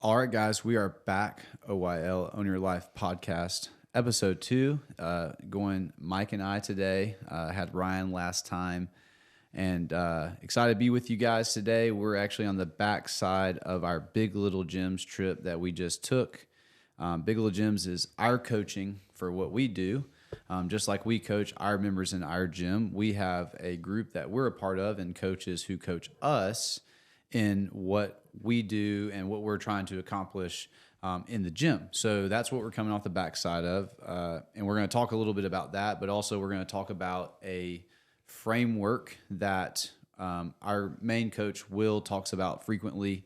All right, guys, we are back. OYL, Own Your Life podcast, episode 2. Going Mike and I today. Had Ryan last time, and excited to be with you guys today. We're actually on the back side of our Big Little Gyms trip that we just took. Big Little Gyms is our coaching for what we do. Just like we coach our members in our gym, we have a group that we're a part of and coaches who coach us in what we do and what we're trying to accomplish in the gym. So that's what we're coming off the backside of. And we're going to talk a little bit about that, but also we're going to talk about a framework that our main coach, Will, talks about frequently.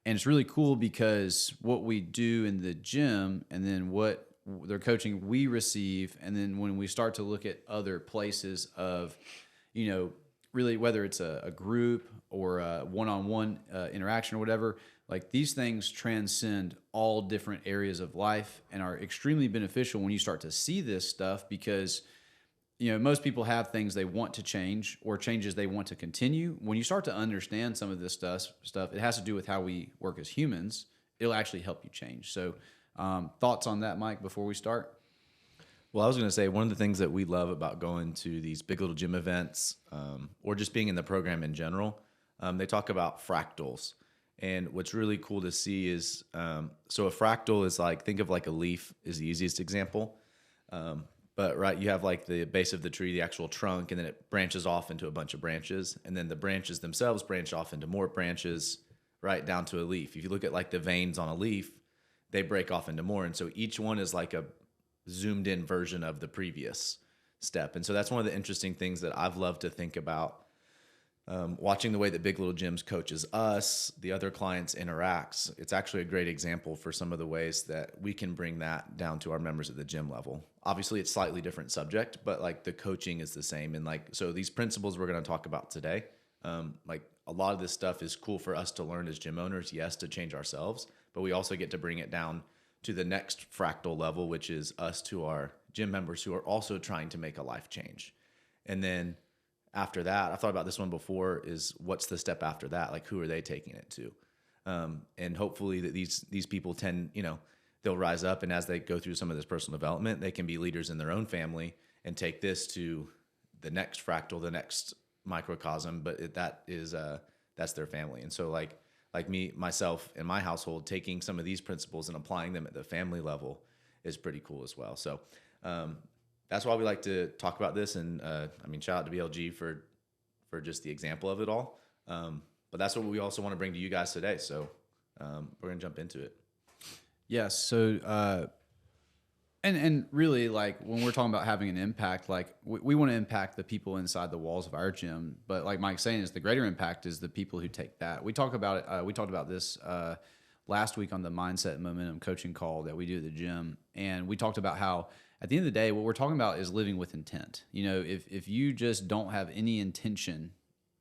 And it's really cool because what we do in the gym and then what their coaching we receive, and then when we start to look at other places of, really whether it's a group or a one-on-one interaction or whatever, like these things transcend all different areas of life and are extremely beneficial when you start to see this stuff because, most people have things they want to change or changes they want to continue. When you start to understand some of this stuff, it has to do with how we work as humans. It'll actually help you change. So thoughts on that, Mike, before we start? Well, I was going to say one of the things that we love about going to these Big Little Gym events or just being in the program in general, they talk about fractals. And what's really cool to see is, so a fractal is like, think of like a leaf is the easiest example. But right, you have like the base of the tree, the actual trunk, and then it branches off into a bunch of branches. And then the branches themselves branch off into more branches right down to a leaf. If you look at like the veins on a leaf, they break off into more. And so each one is like a zoomed in version of the previous step. And so that's one of the interesting things that I've loved to think about, watching the way that Big Little Gyms coaches us, the other clients interacts. It's actually a great example for some of the ways that we can bring that down to our members at the gym level. Obviously it's slightly different subject, but like the coaching is the same. And like, so these principles we're going to talk about today, like a lot of this stuff is cool for us to learn as gym owners, yes, to change ourselves, but we also get to bring it down to the next fractal level, which is us to our gym members who are also trying to make a life change. And then after that, I've thought about this one before, is what's the step after that? Like, who are they taking it to? And hopefully that these people tend, they'll rise up, and as they go through some of this personal development, they can be leaders in their own family and take this to the next fractal, the next microcosm, but that's their family. And so like me, myself, in my household, taking some of these principles and applying them at the family level is pretty cool as well. So that's why we like to talk about this. And shout out to BLG for just the example of it all. But that's what we also want to bring to you guys today. So we're going to jump into it. Yes. So, and really, like when we're talking about having an impact, like we want to impact the people inside the walls of our gym. But like Mike's saying, is the greater impact is the people who take that. We talk about it. We talked about this last week on the Mindset and Momentum coaching call that we do at the gym, and we talked about how at the end of the day, what we're talking about is living with intent. If you just don't have any intention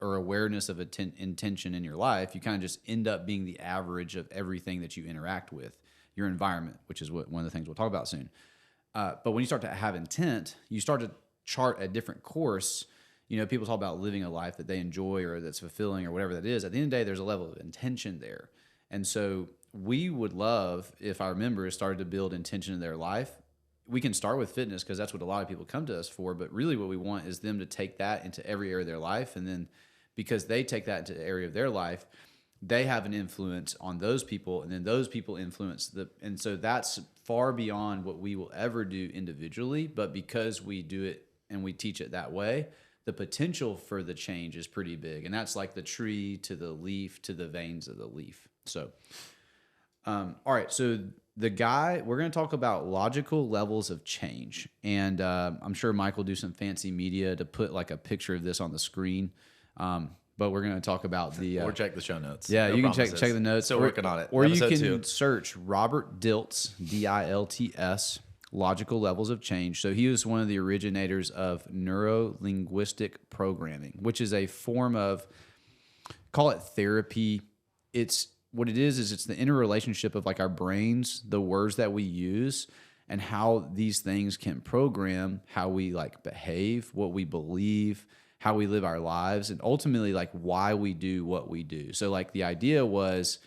or awareness of intention in your life, you kind of just end up being the average of everything that you interact with, your environment, which is one of the things we'll talk about soon. But when you start to have intent, you start to chart a different course. People talk about living a life that they enjoy or that's fulfilling or whatever that is. At the end of the day, there's a level of intention there. And so we would love if our members started to build intention in their life. We can start with fitness because that's what a lot of people come to us for. But really what we want is them to take that into every area of their life. And then because they take that into the area of their life, they have an influence on those people, and then those people influence and so that's far beyond what we will ever do individually. But because we do it and we teach it that way, the potential for the change is pretty big. And that's like the tree to the leaf to the veins of the leaf. So, all right. So we're going to talk about logical levels of change. And I'm sure Mike will do some fancy media to put like a picture of this on the screen. But we're going to talk about or check the show notes. Yeah, you can check the notes. Still working on it. Or you can search Robert Dilt's, Dilts, Logical Levels of Change. So he was one of the originators of neuro-linguistic programming, which is a form of, call it therapy. It's what it is it's the interrelationship of like our brains, the words that we use, and how these things can program how we like behave, what we believe, how we live our lives, and ultimately like why we do what we do. So like the idea was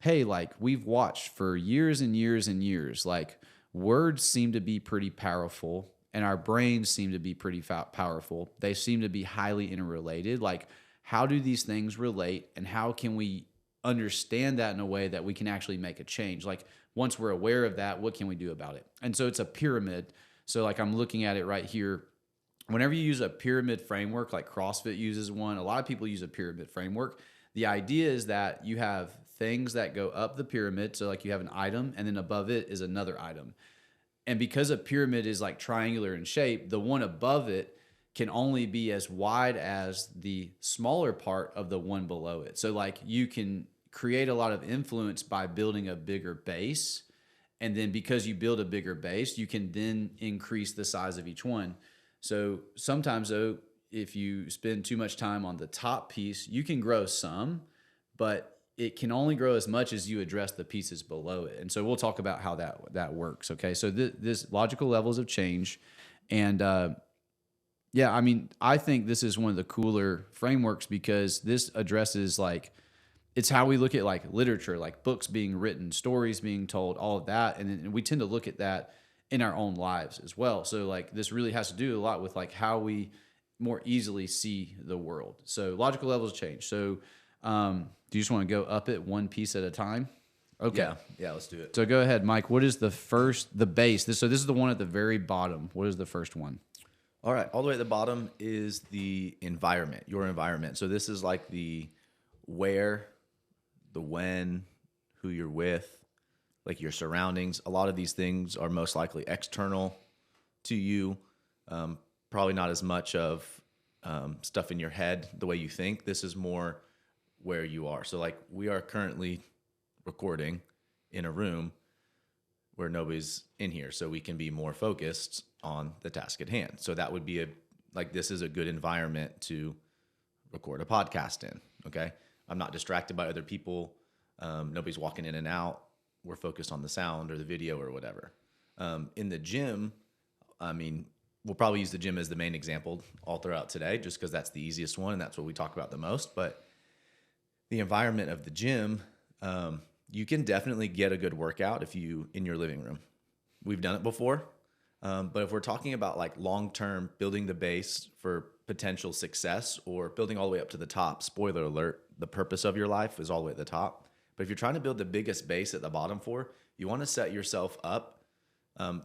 hey, like we've watched for years and years and years, like words seem to be pretty powerful and our brains seem to be pretty powerful. They seem to be highly interrelated. Like, how do these things relate and how can we understand that in a way that we can actually make a change? Like, once we're aware of that, what can we do about it? And so it's a pyramid. So, like, I'm looking at it right here. Whenever you use a pyramid framework, like CrossFit uses one, a lot of people use a pyramid framework. The idea is that you have things that go up the pyramid. So, like, you have an item, and then above it is another item. And because a pyramid is like triangular in shape, the one above it can only be as wide as the smaller part of the one below it. So, like, you can create a lot of influence by building a bigger base. And then because you build a bigger base, you can then increase the size of each one. So sometimes, though, if you spend too much time on the top piece, you can grow some, but it can only grow as much as you address the pieces below it. And so we'll talk about how that works. Okay. So this logical levels of change. And yeah, I mean, I think this is one of the cooler frameworks because this addresses like, it's how we look at like literature, like books being written, stories being told, all of that. And we tend to look at that in our own lives as well. So like this really has to do a lot with like how we more easily see the world. So logical levels change. So do you just want to go up it one piece at a time? Okay. Yeah, let's do it. So go ahead, Mike. What is the base? This is the one at the very bottom. What is the first one? All right. All the way at the bottom is the environment, your environment. So this is like the where, the when, who you're with, like your surroundings. A lot of these things are most likely external to you. Probably not as much of stuff in your head, the way you think. This is more where you are. So like we are currently recording in a room where nobody's in here, so we can be more focused on the task at hand. So that would be this is a good environment to record a podcast in, okay? I'm not distracted by other people. Nobody's walking in and out. We're focused on the sound or the video or whatever. In the gym, I mean, we'll probably use the gym as the main example all throughout today, just because that's the easiest one and that's what we talk about the most. But the environment of the gym, you can definitely get a good workout in your living room. We've done it before. But if we're talking about like long-term building the base for potential success or building all the way up to the top, spoiler alert, the purpose of your life is all the way at the top. But if you're trying to build the biggest base at the bottom you want to set yourself up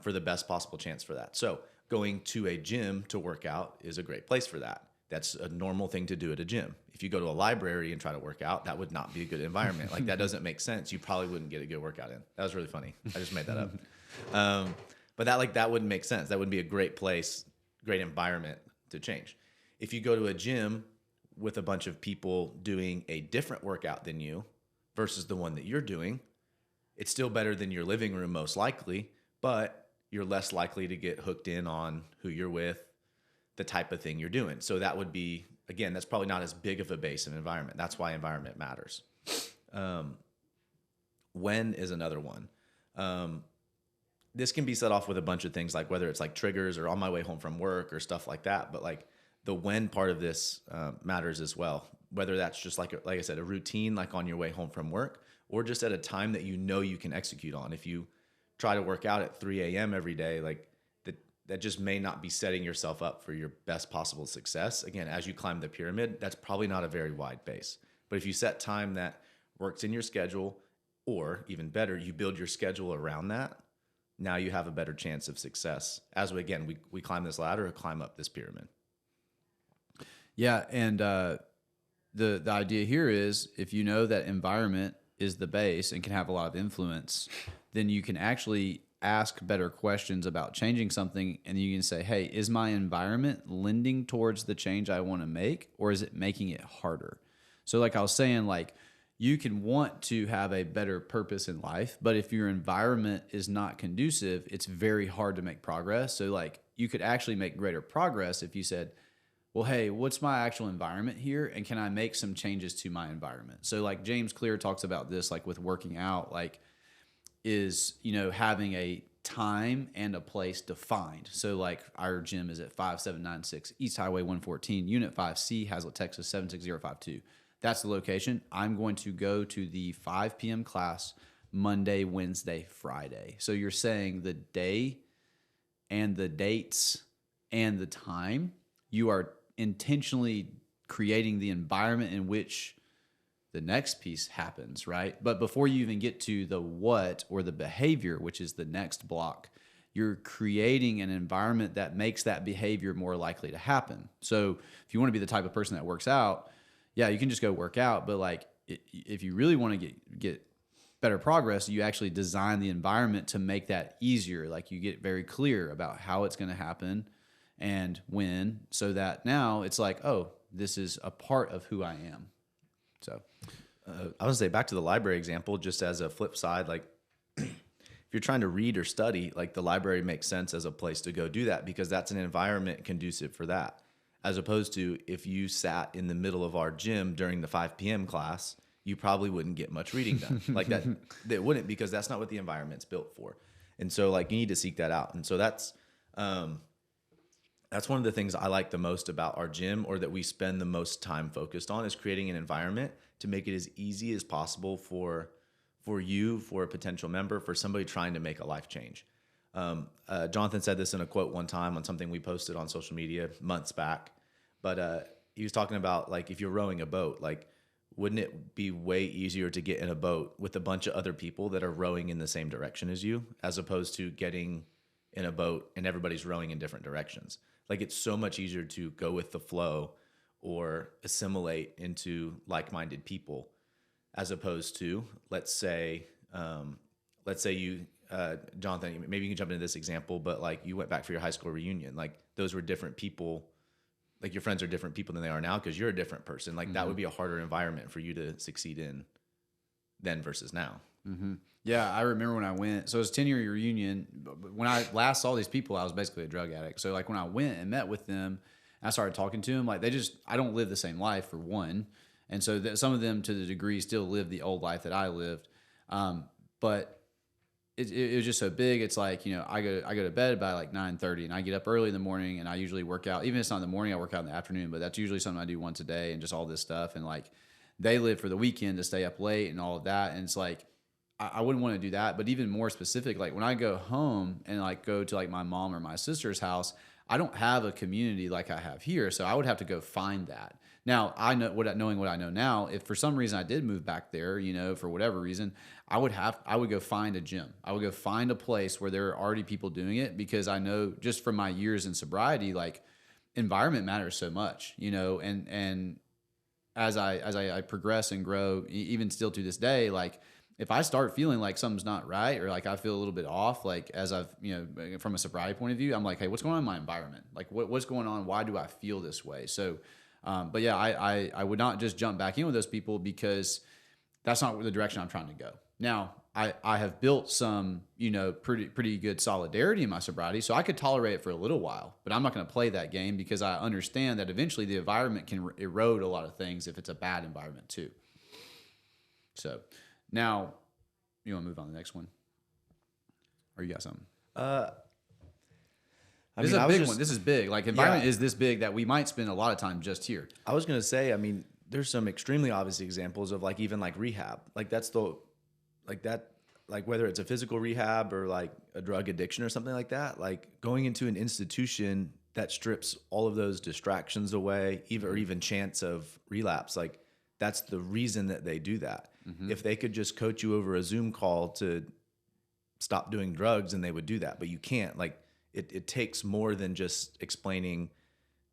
for the best possible chance for that. So going to a gym to work out is a great place for that. That's a normal thing to do at a gym. If you go to a library and try to work out, that would not be a good environment. Like that doesn't make sense. You probably wouldn't get a good workout in. That was really funny. I just made that up. But that wouldn't make sense. That wouldn't be a great place, great environment to change. If you go to a gym with a bunch of people doing a different workout than you versus the one that you're doing, it's still better than your living room most likely, but you're less likely to get hooked in on who you're with, the type of thing you're doing. So that would be, again, that's probably not as big of a base of environment. That's why environment matters. When is another one. This can be set off with a bunch of things, like whether it's like triggers or on my way home from work or stuff like that. But like the when part of this matters as well. Whether that's just like I said, a routine, like on your way home from work, or just at a time that you know you can execute on. If you try to work out at 3 a.m. every day, like that just may not be setting yourself up for your best possible success. Again, as you climb the pyramid, that's probably not a very wide base. But if you set time that works in your schedule, or even better, you build your schedule around that, now you have a better chance of success as we climb this ladder or climb up this pyramid. Yeah, and the idea here is if you know that environment is the base and can have a lot of influence, then you can actually ask better questions about changing something, and you can say, hey, is my environment lending towards the change I want to make, or is it making it harder? So like I was saying, like you can want to have a better purpose in life, but if your environment is not conducive, it's very hard to make progress. So like you could actually make greater progress if you said, well, hey, what's my actual environment here? And can I make some changes to my environment? So like James Clear talks about this, like with working out, like is, having a time and a place defined. So like our gym is at 5796 East Highway 114, Unit 5C, Hazlet, Texas 76052. That's the location. I'm going to go to the 5 p.m. class Monday, Wednesday, Friday. So you're saying the day and the dates and the time, you are intentionally creating the environment in which the next piece happens, right? But before you even get to the what or the behavior, which is the next block, you're creating an environment that makes that behavior more likely to happen. So if you want to be the type of person that works out, yeah, you can just go work out. But like, if you really want to get better progress, you actually design the environment to make that easier. Like you get very clear about how it's going to happen and when, so that now it's like, oh, this is a part of who I am. So I would say back to the library example, just as a flip side, like if you're trying to read or study, like the library makes sense as a place to go do that because that's an environment conducive for that. As opposed to if you sat in the middle of our gym during the 5 p.m. class, you probably wouldn't get much reading done. Like that wouldn't, because that's not what the environment's built for. And so like you need to seek that out. And so that's one of the things I like the most about our gym, or that we spend the most time focused on, is creating an environment to make it as easy as possible for you, for a potential member, for somebody trying to make a life change. Jonathan said this in a quote one time on something we posted on social media months back, but he was talking about like if you're rowing a boat, like wouldn't it be way easier to get in a boat with a bunch of other people that are rowing in the same direction as you, as opposed to getting in a boat and everybody's rowing in different directions? Like it's so much easier to go with the flow or assimilate into like-minded people, as opposed to, let's say you, Jonathan, maybe you can jump into this example, but like you went back for your high school reunion, like those were different people, like your friends are different people than they are now because you're a different person. Like that would be a harder environment for you to succeed in then versus now. Mm-hmm. Yeah, I remember when I went, so it was 10-year reunion. When I last saw these people, I was basically a drug addict. So like when I went and met with them, I started talking to them, like I don't live the same life for one. And so some of them to the degree still live the old life that I lived. But it was just so big. It's like, I go to bed by like 9:30 and I get up early in the morning and I usually work out. Even if it's not in the morning, I work out in the afternoon, but that's usually something I do once a day and just all this stuff. And like they live for the weekend to stay up late and all of that. And it's like, I wouldn't want to do that. But even more specific, like when I go home and like go to like my mom or my sister's house, I don't have a community like I have here. So I would have to go find that. Now, knowing what I know now, if for some reason I did move back there, for whatever reason, I would go find a gym. I would go find a place where there are already people doing it, because I know just from my years in sobriety, like environment matters so much, and as I progress and grow, even still to this day, like if I start feeling like something's not right, or like I feel a little bit off, like as I've, from a sobriety point of view, I'm like, hey, what's going on in my environment? Like what's going on? Why do I feel this way? So, but yeah, I would not just jump back in with those people, because that's not the direction I'm trying to go. Now, I have built some, pretty good solidarity in my sobriety, so I could tolerate it for a little while, but I'm not going to play that game, because I understand that eventually the environment can erode a lot of things if it's a bad environment too. So now, you want to move on to the next one? Or you got something? This is a big one. This is big. Like environment is this big that we might spend a lot of time just here. I was going to say, there's some extremely obvious examples of like even like rehab. Like like whether it's a physical rehab or like a drug addiction or something like that, like going into an institution that strips all of those distractions away, even chance of relapse. Like that's the reason that they do that. Mm-hmm. If they could just coach you over a Zoom call to stop doing drugs, and they would do that, but you can't. Like it takes more than just explaining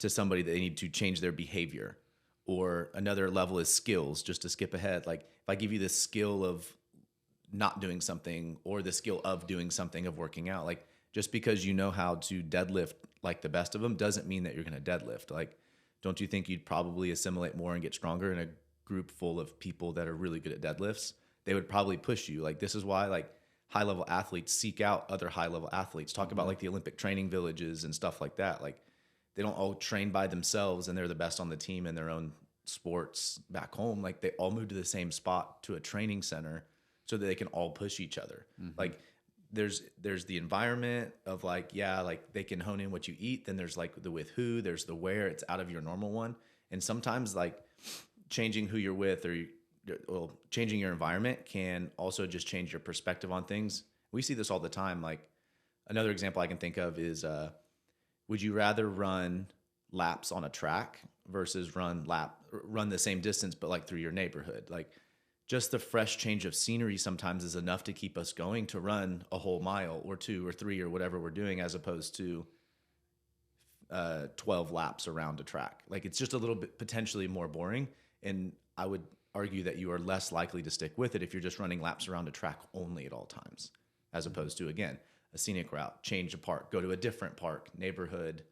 to somebody that they need to change their behavior. Or another level is skills, just to skip ahead. Like if I give you the skill of not doing something, or the skill of doing something, of working out, like just because you know how to deadlift like the best of them doesn't mean that you're going to deadlift. Like, don't you think you'd probably assimilate more and get stronger in a group full of people that are really good at deadlifts? They would probably push you. Like this is why like high level athletes seek out other high level athletes. Talk about like the Olympic training villages and stuff like that. Like they don't all train by themselves and they're the best on the team in their own sports back home. Like they all move to the same spot, to a training center, so that they can all push each other. Mm-hmm. Like there's the environment of like, like they can hone in what you eat. Then there's like the with who, there's the where. It's out of your normal one. And sometimes like changing who you're with well, changing your environment can also just change your perspective on things. We see this all the time. Like another example I can think of is, would you rather run laps on a track versus run the same distance, but like through your neighborhood? Like just the fresh change of scenery sometimes is enough to keep us going to run a whole mile or 2 or 3 or whatever we're doing, as opposed to 12 laps around a track. Like it's just a little bit potentially more boring. And I would argue that you are less likely to stick with it if you're just running laps around a track only at all times, as opposed to, again, a scenic route, change a park, go to a different park, neighborhood.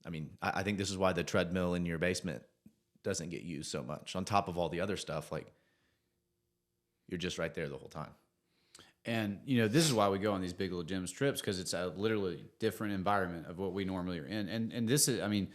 I mean, I think this is why the treadmill in your basement doesn't get used so much. On top of all the other stuff, like you're just right there the whole time. And, this is why we go on these big little gyms trips, because it's a literally different environment of what we normally are in. And this is, I mean,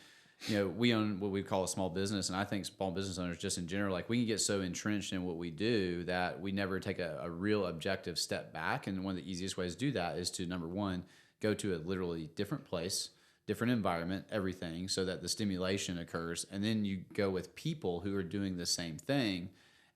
we own what we call a small business. And I think small business owners just in general, like we can get so entrenched in what we do that we never take a real objective step back. And one of the easiest ways to do that is to, number one, go to a literally different place, different environment, everything, so that the stimulation occurs. And then you go with people who are doing the same thing.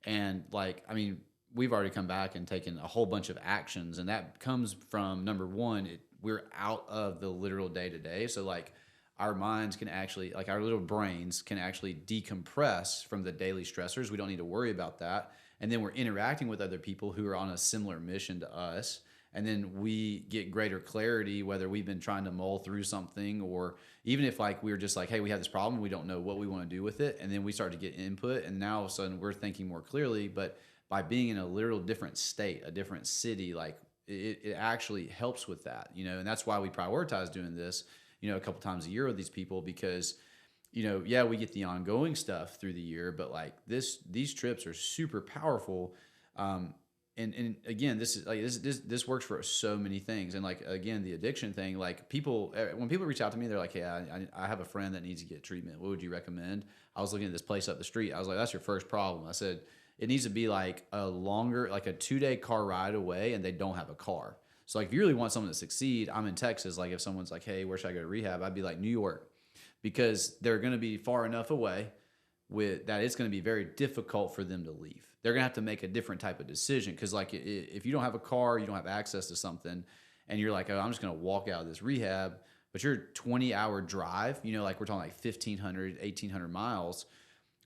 And like, I mean, we've already come back and taken a whole bunch of actions, and that comes from, number one, we're out of the literal day to day. So like our minds can actually, like our little brains can actually decompress from the daily stressors. We don't need to worry about that. And then we're interacting with other people who are on a similar mission to us. And then we get greater clarity, whether we've been trying to mull through something, or even if like we were just like, hey, we have this problem, we don't know what we want to do with it. And then we start to get input, and now all of a sudden we're thinking more clearly. But by being in a literal different state, a different city, like it actually helps with that, and that's why we prioritize doing this, a couple times a year with these people, because, yeah, we get the ongoing stuff through the year, but like these trips are super powerful. And again, this is like, this works for so many things. And like, again, the addiction thing, like when people reach out to me, they're like, hey, I have a friend that needs to get treatment. What would you recommend? I was looking at this place up the street. I was like, that's your first problem. I said, it needs to be like a longer, like a 2-day car ride away, and they don't have a car. So like, if you really want someone to succeed, I'm in Texas. Like if someone's like, hey, where should I go to rehab? I'd be like New York, because they're going to be far enough away with that it's going to be very difficult for them to leave. They're going to have to make a different type of decision. Because like if you don't have a car, you don't have access to something, and you're like, oh, I'm just going to walk out of this rehab, but you're 20-hour drive, like we're talking like 1,500, 1,800 miles.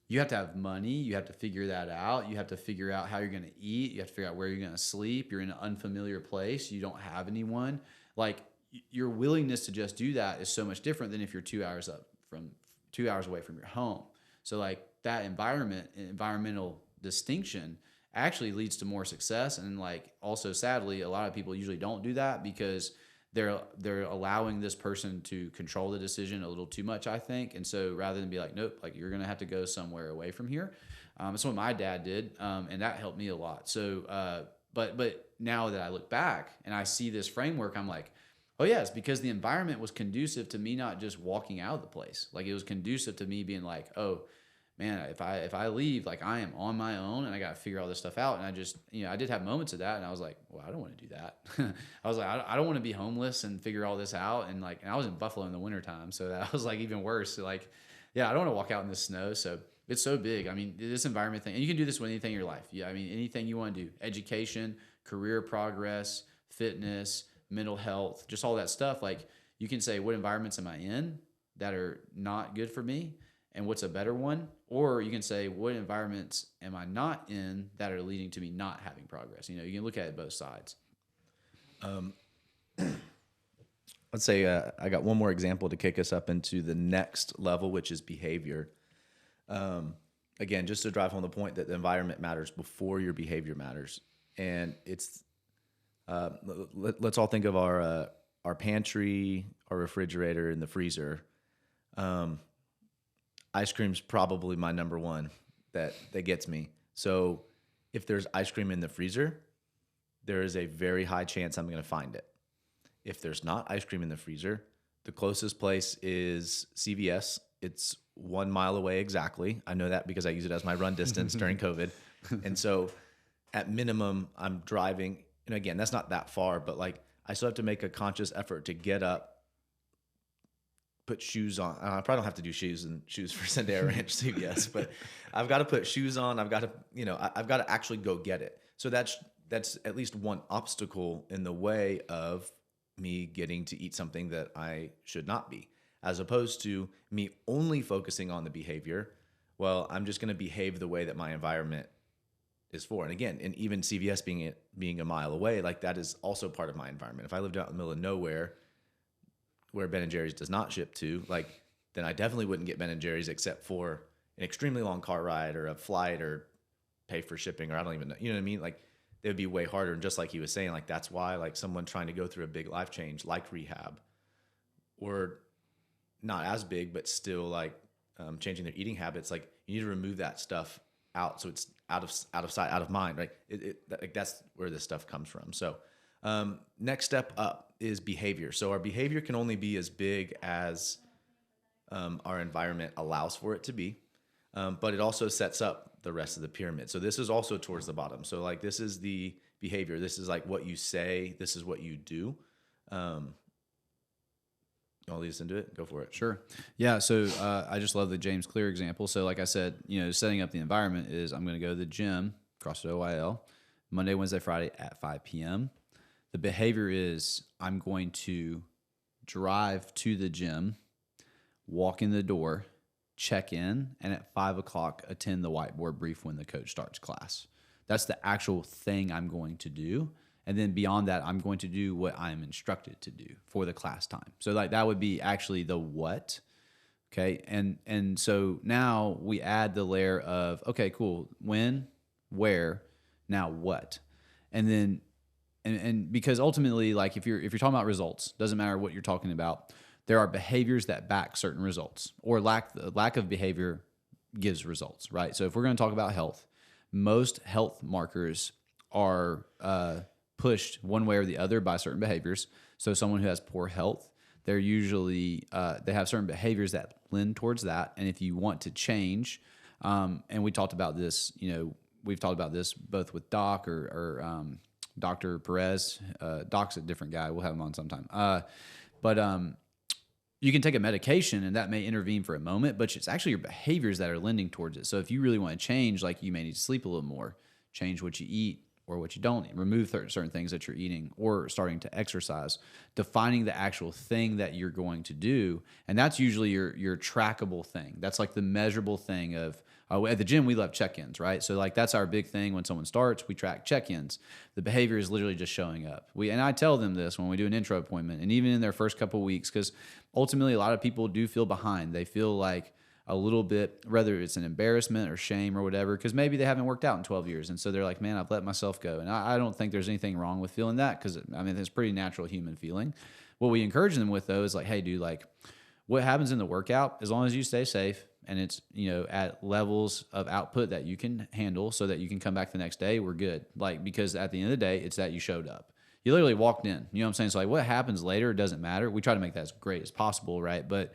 You have to have money. You have to figure that out. You have to figure out how you're going to eat. You have to figure out where you're going to sleep. You're in an unfamiliar place. You don't have anyone. Like your willingness to just do that is so much different than if you're 2 hours away from your home. So like that environmental distinction actually leads to more success. And like also, sadly, a lot of people usually don't do that because they're allowing this person to control the decision a little too much, I think. And so rather than be like, nope, like you're going to have to go somewhere away from here. That's what my dad did. And that helped me a lot. So, but now that I look back and I see this framework, I'm like, oh yeah, it's because the environment was conducive to me not just walking out of the place. Like it was conducive to me being like, oh man, if I leave, like I am on my own and I got to figure all this stuff out. And I just, I did have moments of that, and I was like, well, I don't want to do that. I was like, I don't want to be homeless and figure all this out. And like, and I was in Buffalo in the wintertime, so that was like even worse. So like, yeah, I don't want to walk out in the snow. So it's so big. I mean, this environment thing, and you can do this with anything in your life. Yeah, I mean, anything you want to do, education, career progress, fitness, mental health, just all that stuff. Like you can say, what environments am I in that are not good for me? And what's a better one? Or you can say, what environments am I not in that are leading to me not having progress? You can look at it both sides. Let's say I got one more example to kick us up into the next level, which is behavior. Again, just to drive home the point that the environment matters before your behavior matters. And it's, let's all think of our pantry, our refrigerator, and the freezer. Ice cream's probably my number one that gets me. So if there's ice cream in the freezer, there is a very high chance I'm going to find it. If there's not ice cream in the freezer, the closest place is CVS. It's 1 mile away exactly. I know that because I use it as my run distance during COVID. And so at minimum, I'm driving. And again, that's not that far, but like I still have to make a conscious effort to get up, put shoes on. I probably don't have to do shoes for Sendero Ranch CVS, but I've got to put shoes on. I've got to, I've got to actually go get it. So that's at least one obstacle in the way of me getting to eat something that I should not be, as opposed to me only focusing on the behavior. Well, I'm just going to behave the way that my environment is for. And again, and even CVS being a mile away, like that is also part of my environment. If I lived out in the middle of nowhere where Ben and Jerry's does not ship to, like, then I definitely wouldn't get Ben and Jerry's except for an extremely long car ride or a flight or pay for shipping, or I don't even know, you know what I mean? Like, it would be way harder. And just like he was saying, like, that's why, like, someone trying to go through a big life change, like rehab, or not as big, but still like changing their eating habits, like, you need to remove that stuff out. So it's out of sight, out of mind, right? Like, that's where this stuff comes from. So next step up is behavior. So our behavior can only be as big as our environment allows for it to be, but it also sets up the rest of the pyramid. So this is also towards the bottom. So like, this is the behavior. This is like what you say. This is what you do. I'll lead us into it. Go for it. Sure. Yeah. So I just love the James Clear example. So like I said, setting up the environment is I'm going to go to the gym, CrossFit OYL, Monday, Wednesday, Friday at 5 p.m. The behavior is I'm going to drive to the gym, walk in the door, check in, and at 5 o'clock attend the whiteboard brief when the coach starts class. That's the actual thing I'm going to do. And then beyond that, I'm going to do what I'm instructed to do for the class time. So like that would be actually the what. Okay. And so now we add the layer of, okay, cool. When, where, now what? And then, and because ultimately, like if you're talking about results, doesn't matter what you're talking about, there are behaviors that back certain results, or lack of behavior gives results, right? So if we're going to talk about health, most health markers are pushed one way or the other by certain behaviors. So someone who has poor health, they're usually they have certain behaviors that lend towards that. And if you want to change, and we talked about this, we've talked about this both with Doc or Dr. Perez. Doc's a different guy. We'll have him on sometime. But you can take a medication and that may intervene for a moment, but it's actually your behaviors that are lending towards it. So if you really want to change, like you may need to sleep a little more, change what you eat or what you don't eat, remove certain things that you're eating, or starting to exercise, defining the actual thing that you're going to do. And that's usually your trackable thing. That's like the measurable thing of, at the gym, we love check-ins, right? So like that's our big thing. When someone starts, we track check-ins. The behavior is literally just showing up. And I tell them this when we do an intro appointment, and even in their first couple of weeks, because ultimately a lot of people do feel behind. They feel like a little bit, whether it's an embarrassment or shame or whatever, because maybe they haven't worked out in 12 years. And so they're like, man, I've let myself go. And I don't think there's anything wrong with feeling that, because I mean, it's a pretty natural human feeling. What we encourage them with, though, is like, hey, dude, like what happens in the workout, as long as you stay safe and it's, at levels of output that you can handle so that you can come back the next day, we're good. Like, because at the end of the day, it's that you showed up. You literally walked in, you know what I'm saying? So like what happens later, it doesn't matter. We try to make that as great as possible, right? But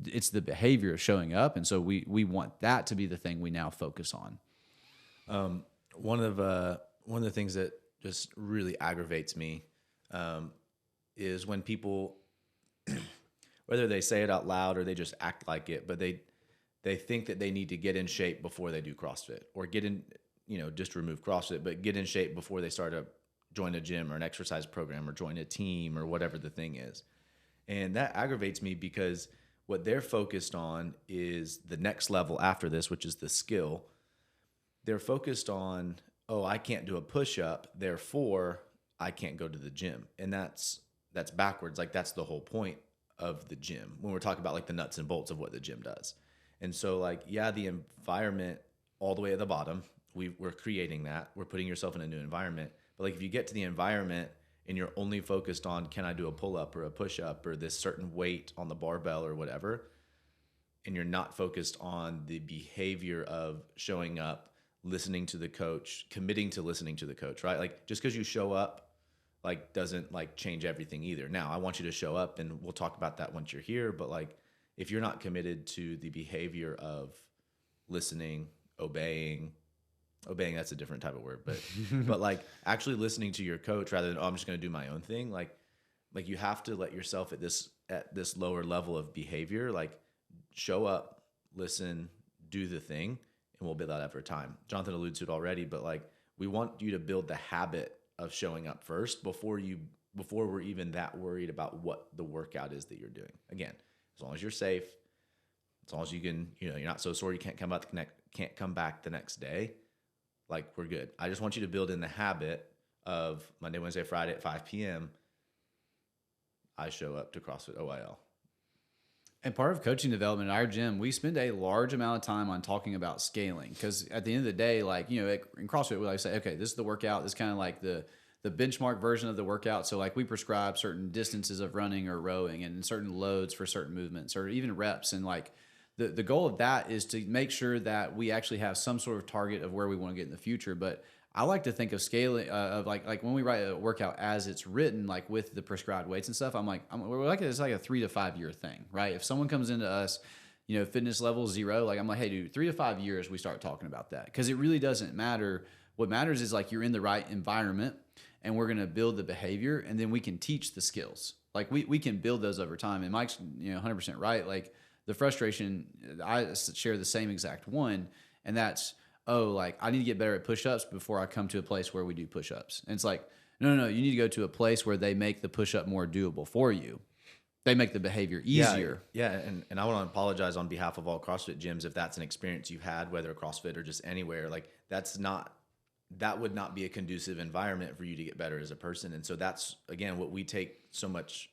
it's the behavior of showing up. And so we want that to be the thing we now focus on. One of the things that just really aggravates me is when people, whether they say it out loud or they just act like it, but they think that they need to get in shape before they do CrossFit, or get in, just remove CrossFit, but get in shape before they join a gym or an exercise program or join a team or whatever the thing is. And that aggravates me because what they're focused on is the next level after this, which is the skill. They're focused on, oh, I can't do a push-up, therefore I can't go to the gym. And that's backwards. Like, that's the whole point of the gym when we're talking about like the nuts and bolts of what the gym does. And so like, yeah, the environment all the way at the bottom, we're creating that. We're putting yourself in a new environment. But like, if you get to the environment and you're only focused on, can I do a pull-up or a push-up or this certain weight on the barbell or whatever, and you're not focused on the behavior of showing up, listening to the coach, committing to listening to the coach, right? Like, just because you show up, like, doesn't like change everything either. Now, I want you to show up, and we'll talk about that once you're here, but like, if you're not committed to the behavior of listening, obeying, that's a different type of word, but like actually listening to your coach rather than, oh, I'm just going to do my own thing. Like, like you have to let yourself at this lower level of behavior, like show up, listen, do the thing, and we'll build that over time. Jonathan alludes to it already, but like we want you to build the habit of showing up first before we're even that worried about what the workout is that you're doing. Again, as long as you're safe, as long as you can, you're not so sore you can't come back the next day, like we're good. I just want you to build in the habit of Monday, Wednesday, Friday at 5 p.m. I show up to CrossFit OYL. And part of coaching development at our gym, we spend a large amount of time on talking about scaling, because at the end of the day, like, in CrossFit, we like say, okay, this is the workout. This is kind of like the benchmark version of the workout. So like we prescribe certain distances of running or rowing and certain loads for certain movements or even reps. And like the goal of that is to make sure that we actually have some sort of target of where we want to get in the future. But I like to think of scaling of like when we write a workout as it's written, like with the prescribed weights and stuff. We're like it's like a 3 to 5 year thing, right? If someone comes into us, fitness level 0, like I'm like, hey, dude, 3 to 5 years we start talking about that, because it really doesn't matter. What matters is like you're in the right environment, and we're gonna build the behavior, and then we can teach the skills. Like we can build those over time. And Mike's 100% right. Like the frustration, I share the same exact one, and that's, oh, like I need to get better at push-ups before I come to a place where we do push-ups. And it's like, no, you need to go to a place where they make the push-up more doable for you. They make the behavior easier. Yeah. And I want to apologize on behalf of all CrossFit gyms if that's an experience you've had, whether CrossFit or just anywhere. Like that would not be a conducive environment for you to get better as a person. And so that's, again, what we take so much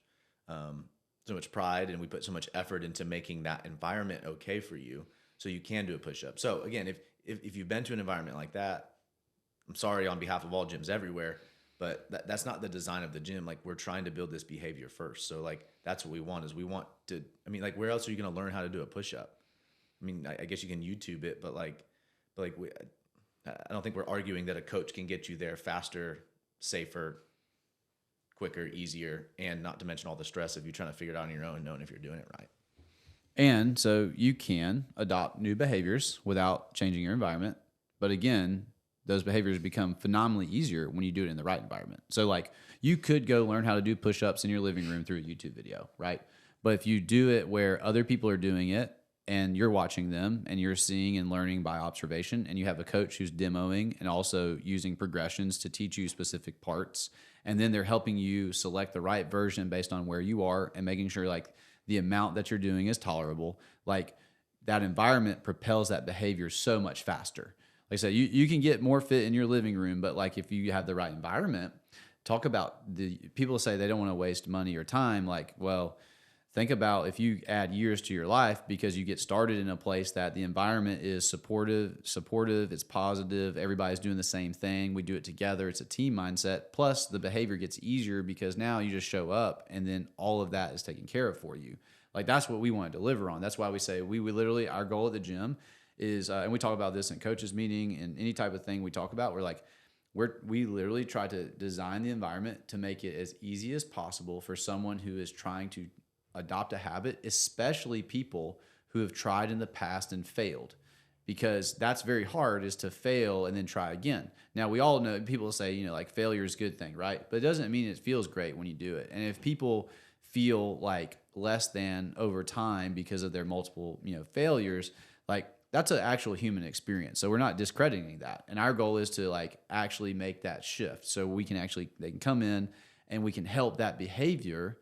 pride, and we put so much effort into making that environment okay for you so you can do a push-up. So again, if you've been to an environment like that, I'm sorry on behalf of all gyms everywhere, but that's not the design of the gym. Like we're trying to build this behavior first. So like that's what we want to, like where else are you going to learn how to do a push-up? I mean, I guess you can YouTube it, but I don't think we're arguing that a coach can get you there faster, safer, quicker, easier, and not to mention all the stress of you trying to figure it out on your own and knowing if you're doing it right. And so you can adopt new behaviors without changing your environment. But again, those behaviors become phenomenally easier when you do it in the right environment. So like you could go learn how to do push-ups in your living room through a YouTube video, right? But if you do it where other people are doing it and you're watching them and you're seeing and learning by observation, and you have a coach who's demoing and also using progressions to teach you specific parts, and then they're helping you select the right version based on where you are and making sure like the amount that you're doing is tolerable, like that environment propels that behavior so much faster. Like I said, you can get more fit in your living room, but like if you have the right environment, talk about the people say they don't want to waste money or time. Like, well, think about if you add years to your life because you get started in a place that the environment is supportive, it's positive, everybody's doing the same thing, we do it together, it's a team mindset, plus the behavior gets easier because now you just show up and then all of that is taken care of for you. Like that's what we want to deliver on. That's why we say we literally, our goal at the gym is, and we talk about this in coaches meeting and any type of thing we talk about, we literally try to design the environment to make it as easy as possible for someone who is trying to adopt a habit, especially people who have tried in the past and failed, because that's very hard, is to fail and then try again. Now we all know, people say, like failure is a good thing, right? But it doesn't mean it feels great when you do it. And if people feel like less than over time because of their multiple, failures, like that's an actual human experience. So we're not discrediting that. And our goal is to like actually make that shift. So they can come in and we can help that behavior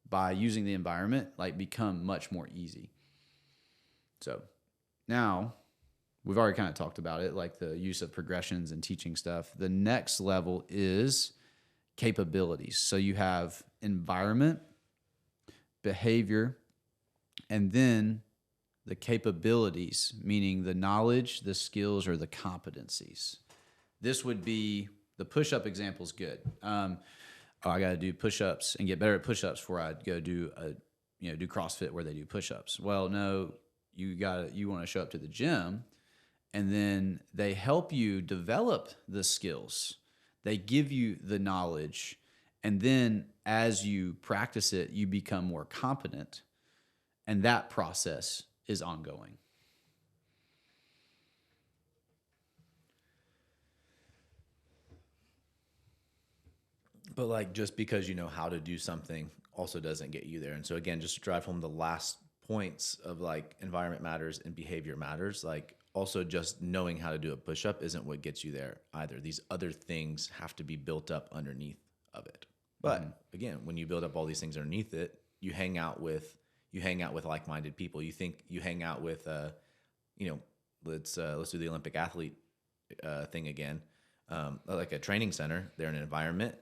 by using the environment, like become much more easy. So now we've already kind of talked about it, like the use of progressions and teaching stuff. The next level is capabilities. So you have environment, behavior, and then the capabilities, meaning the knowledge, the skills, or the competencies. This would be, the push-up example is good. I got to do push-ups and get better at push-ups before I go do do CrossFit where they do push-ups. Well, no, you want to show up to the gym, and then they help you develop the skills. They give you the knowledge, and then as you practice it, you become more competent, and that process is ongoing. But like, just because you know how to do something also doesn't get you there. And so again, just to drive home the last points of like environment matters and behavior matters, like also just knowing how to do a push-up isn't what gets you there either. These other things have to be built up underneath of it. But again, when you build up all these things underneath it, you hang out with like-minded people. You hang out with let's do the Olympic athlete thing again. Like a training center, they're in an environment.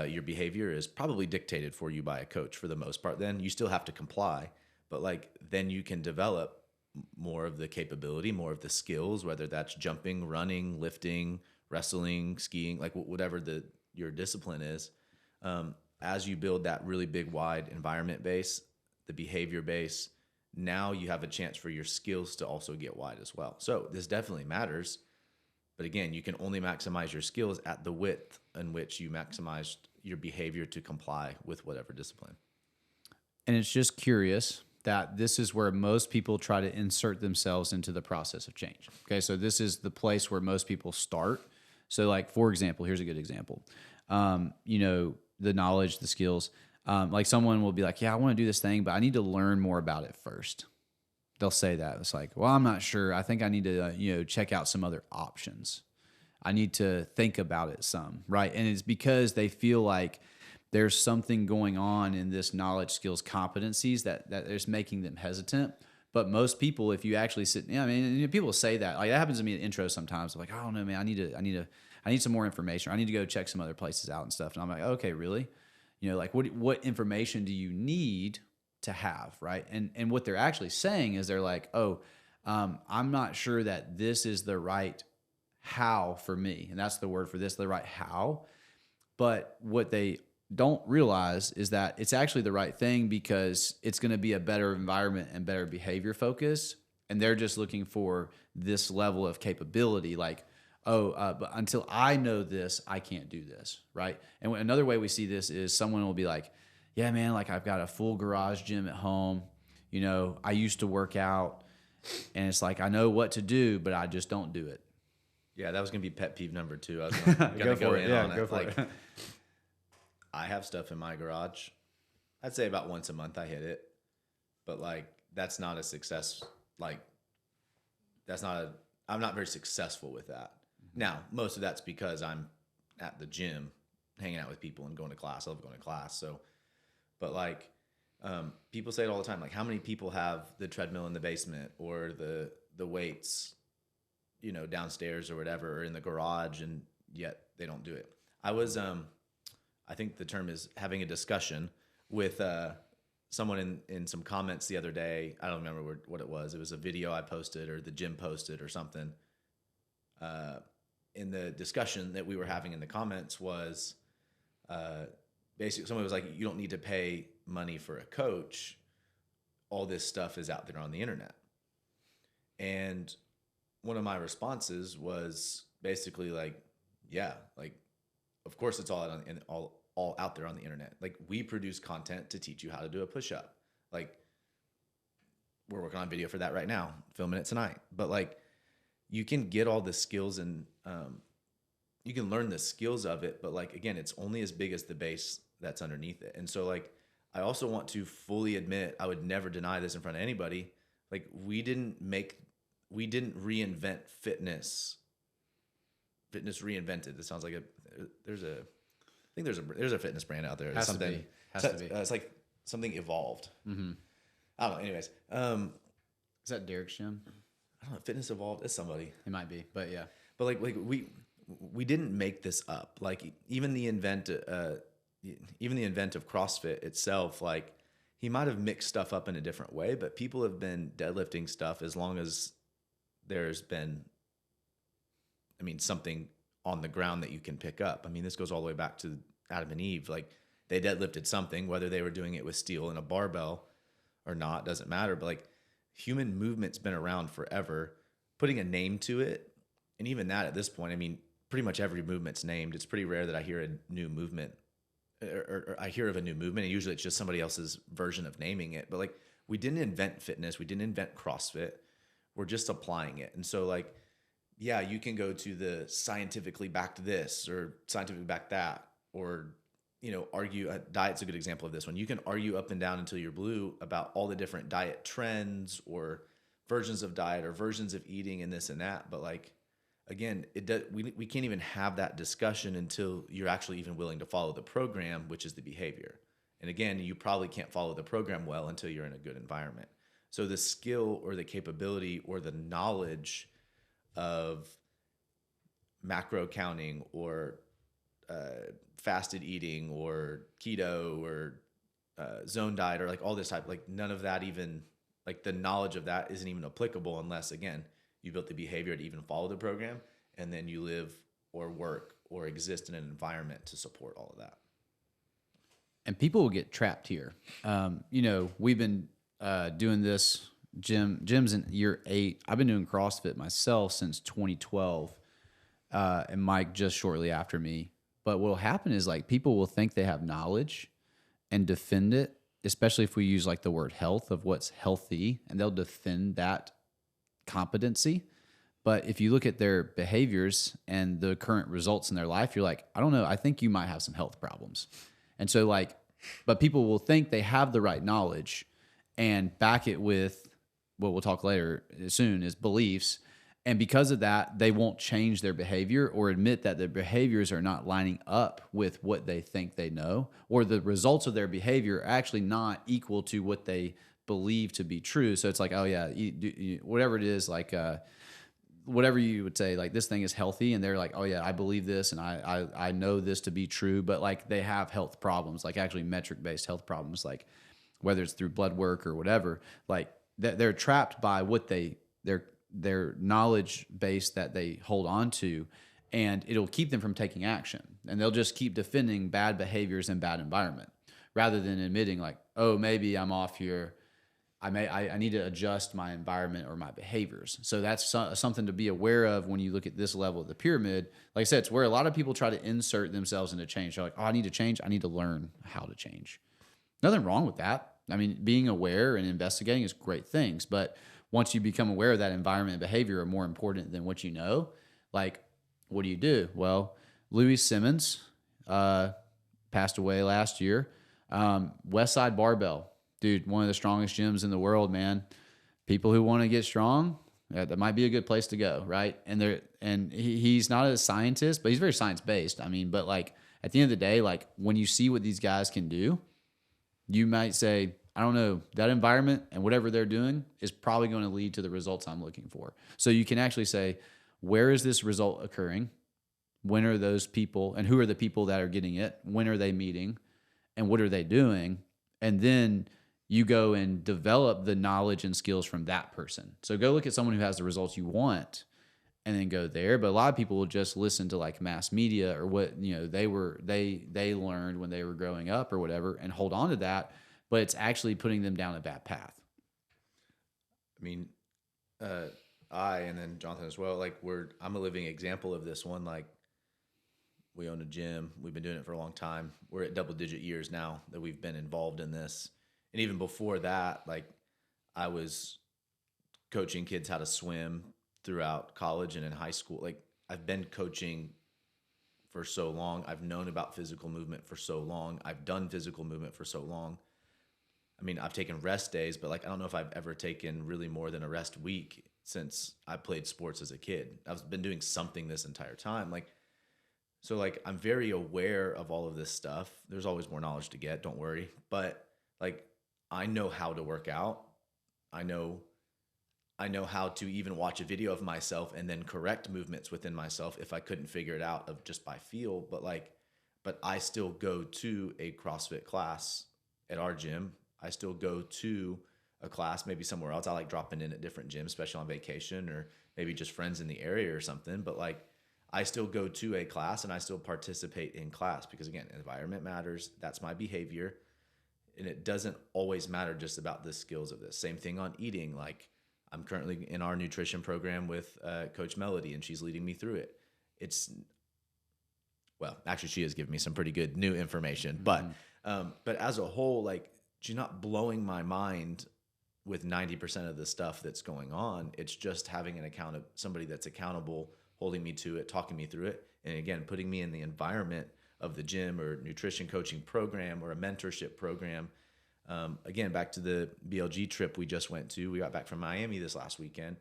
Your behavior is probably dictated for you by a coach for the most part. Then you still have to comply, but like then you can develop more of the capability, more of the skills, whether that's jumping, running, lifting, wrestling, skiing, like whatever your discipline is. As you build that really big, wide environment base, the behavior base, now you have a chance for your skills to also get wide as well. So this definitely matters. But again, you can only maximize your skills at the width in which you maximized your behavior to comply with whatever discipline. And it's just curious that this is where most people try to insert themselves into the process of change. Okay, so this is the place where most people start. So like, for example, here's a good example. The knowledge, the skills, like someone will be like, yeah, I want to do this thing, but I need to learn more about it first. They'll say that. It's like, well, I'm not sure. I think I need to, check out some other options. I need to think about it some, right? And it's because they feel like there's something going on in this knowledge, skills, competencies that is making them hesitant. But most people, if you actually sit, people say that. Like that happens to me at intro sometimes. I'm like, I don't know, man. I need some more information. Or I need to go check some other places out and stuff. And I'm like, okay, really? Like what information do you need to have, right? And what they're actually saying is they're like, I'm not sure that this is the right how for me. And that's the word for this, the right how. But what they don't realize is that it's actually the right thing because it's going to be a better environment and better behavior focus. And they're just looking for this level of capability, like, but until I know this, I can't do this, right? And another way we see this is someone will be like, yeah, man, like I've got a full garage gym at home. I used to work out and it's like, I know what to do, but I just don't do it. Yeah, that was going to be pet peeve number 2. I was going to go in on it. Go for it. I have stuff in my garage. I'd say about once a month I hit it. But like, that's not a success. Like, I'm not very successful with that. Now, most of that's because I'm at the gym, hanging out with people and going to class. I love going to class. So, but like, people say it all the time. Like, how many people have the treadmill in the basement or the weights, downstairs or whatever, or in the garage, and yet they don't do it. I was, I think the term is having a discussion with someone in some comments the other day. I don't remember what it was. It was a video I posted or the gym posted or something. In the discussion that we were having in the comments was basically someone was like, you don't need to pay money for a coach. All this stuff is out there on the internet. And one of my responses was basically like, yeah, like, of course it's all out there on the internet. Like, we produce content to teach you how to do a push-up. Like, we're working on video for that right now, filming it tonight. But like, you can get all the skills and you can learn the skills of it. But like, again, it's only as big as the base that's underneath it. And so like, I also want to fully admit, I would never deny this in front of anybody. Like, we didn't reinvent fitness. Fitness reinvented. It sounds like there's a fitness brand out there. Has to be. It's like something evolved. Mm-hmm. I don't know. Anyways, is that Derek's gym? I don't know. Fitness evolved. It's somebody. It might be, but yeah. But like we didn't make this up. Like even the invent of CrossFit itself, like he might have mixed stuff up in a different way, but people have been deadlifting stuff as long as there's been, something on the ground that you can pick up. This goes all the way back to Adam and Eve. Like, they deadlifted something, whether they were doing it with steel and a barbell or not, doesn't matter. But like, human movement's been around forever. Putting a name to it, and even that at this point, pretty much every movement's named. It's pretty rare that I hear a new movement or I hear of a new movement, and usually it's just somebody else's version of naming it. But like, we didn't invent fitness. We didn't invent CrossFit. We're just applying it. And so like, yeah, you can go to the scientifically backed this or scientifically backed that, or argue. Diet's a good example of this one. You can argue up and down until you're blue about all the different diet trends or versions of diet or versions of eating and this and that. But like, again, we can't even have that discussion until you're actually even willing to follow the program, which is the behavior. And again, you probably can't follow the program well until you're in a good environment. So the skill or the capability or the knowledge of macro counting or fasted eating or keto or zone diet or like all this type, like none of that, even like the knowledge of that isn't even applicable unless, again, you built the behavior to even follow the program, and then you live or work or exist in an environment to support all of that. And people will get trapped here. We've been doing this. Jim's in year 8. I've been doing CrossFit myself since 2012, and Mike just shortly after me. But what will happen is like people will think they have knowledge and defend it, especially if we use like the word health of what's healthy, and they'll defend that competency. But if you look at their behaviors and the current results in their life, you're like, I don't know, I think you might have some health problems. And so like, but people will think they have the right knowledge and back it with what we'll talk later soon is beliefs. And because of that, they won't change their behavior or admit that their behaviors are not lining up with what they think they know, or the results of their behavior are actually not equal to what they believe to be true. So it's like, oh yeah, whatever it is, like whatever you would say, like this thing is healthy, and they're like, oh yeah, I believe this, and I know this to be true, but like they have health problems, like actually metric-based health problems, like whether it's through blood work or whatever, like they're trapped by what their knowledge base that they hold on to, and it'll keep them from taking action, and they'll just keep defending bad behaviors and bad environment rather than admitting like, oh, maybe I'm off here. I need to adjust my environment or my behaviors. So that's something to be aware of when you look at this level of the pyramid. Like I said, it's where a lot of people try to insert themselves into change. They're like, oh, I need to change. I need to learn how to change. Nothing wrong with that. I mean, being aware and investigating is great things. But once you become aware of that environment and behavior are more important than what you know, like, what do you do? Well, Louis Simmons passed away last year. Westside Barbell. Dude, one of the strongest gyms in the world, man. People who want to get strong, that might be a good place to go, right? And he's not a scientist, but he's very science-based. I mean, but like at the end of the day, like when you see what these guys can do, you might say, I don't know, that environment and whatever they're doing is probably going to lead to the results I'm looking for. So you can actually say, where is this result occurring? When are those people, and who are the people that are getting it? When are they meeting? And what are they doing? And then you go and develop the knowledge and skills from that person. So go look at someone who has the results you want and then go there. But a lot of people will just listen to like mass media or what, they learned when they were growing up or whatever and hold on to that, but it's actually putting them down a bad path. I mean, and then Jonathan as well, like I'm a living example of this one. Like we own a gym. We've been doing it for a long time. We're at double-digit years now that we've been involved in this. And even before that, like I was coaching kids how to swim throughout college and in high school. Like I've been coaching for so long. I've known about physical movement for so long. I've done physical movement for so long. I mean, I've taken rest days, but like I don't know if I've ever taken really more than a rest week since I played sports as a kid. I've been doing something this entire time. So I'm very aware of all of this stuff. There's always more knowledge to get, don't worry. But like I know how to work out. I know how to even watch a video of myself and then correct movements within myself if I couldn't figure it out of just by feel. But I still go to a CrossFit class at our gym. I still go to a class maybe somewhere else. I like dropping in at different gyms, especially on vacation or maybe just friends in the area or something. But like I still go to a class and I still participate in class because again, environment matters. That's my behavior. And it doesn't always matter just about the skills of this. Same thing on eating. Like I'm currently in our nutrition program with Coach Melody, and she's leading me through it. Actually, she has given me some pretty good new information. Mm-hmm. But as a whole, like she's not blowing my mind with 90% of the stuff that's going on. It's just having somebody that's accountable, holding me to it, talking me through it, and again, putting me in the environment of the gym or nutrition coaching program or a mentorship program. Again, back to the BLG trip we just went to. We got back from Miami this last weekend.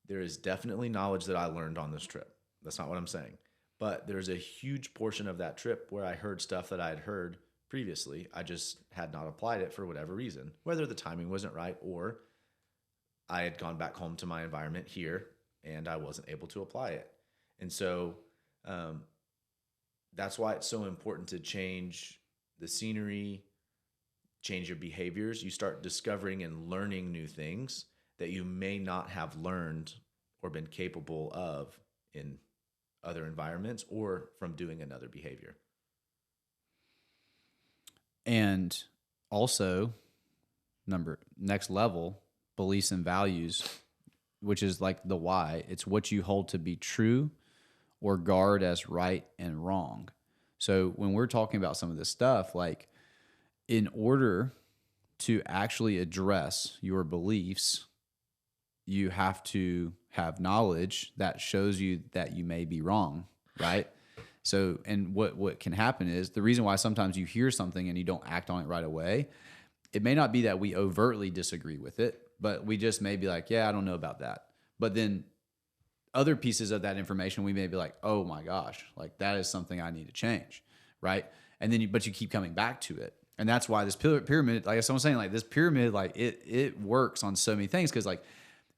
There is definitely knowledge that I learned on this trip. That's not what I'm saying. But there's a huge portion of that trip where I heard stuff that I had heard previously. I just had not applied it for whatever reason, whether the timing wasn't right or I had gone back home to my environment here and I wasn't able to apply it. And so that's why it's so important to change the scenery, change your behaviors. You start discovering and learning new things that you may not have learned or been capable of in other environments or from doing another behavior. And also, next level, beliefs and values, which is like the why. It's what you hold to be true or guard as right and wrong. So when we're talking about some of this stuff, like in order to actually address your beliefs, you have to have knowledge that shows you that you may be wrong, right? So, and what can happen is the reason why sometimes you hear something and you don't act on it right away, it may not be that we overtly disagree with it, but we just may be like, yeah, I don't know about that. But then other pieces of that information, we may be like, oh my gosh, like that is something I need to change, right? And then but you keep coming back to it. And that's why this pyramid, like someone's saying, like this pyramid, like it works on so many things because like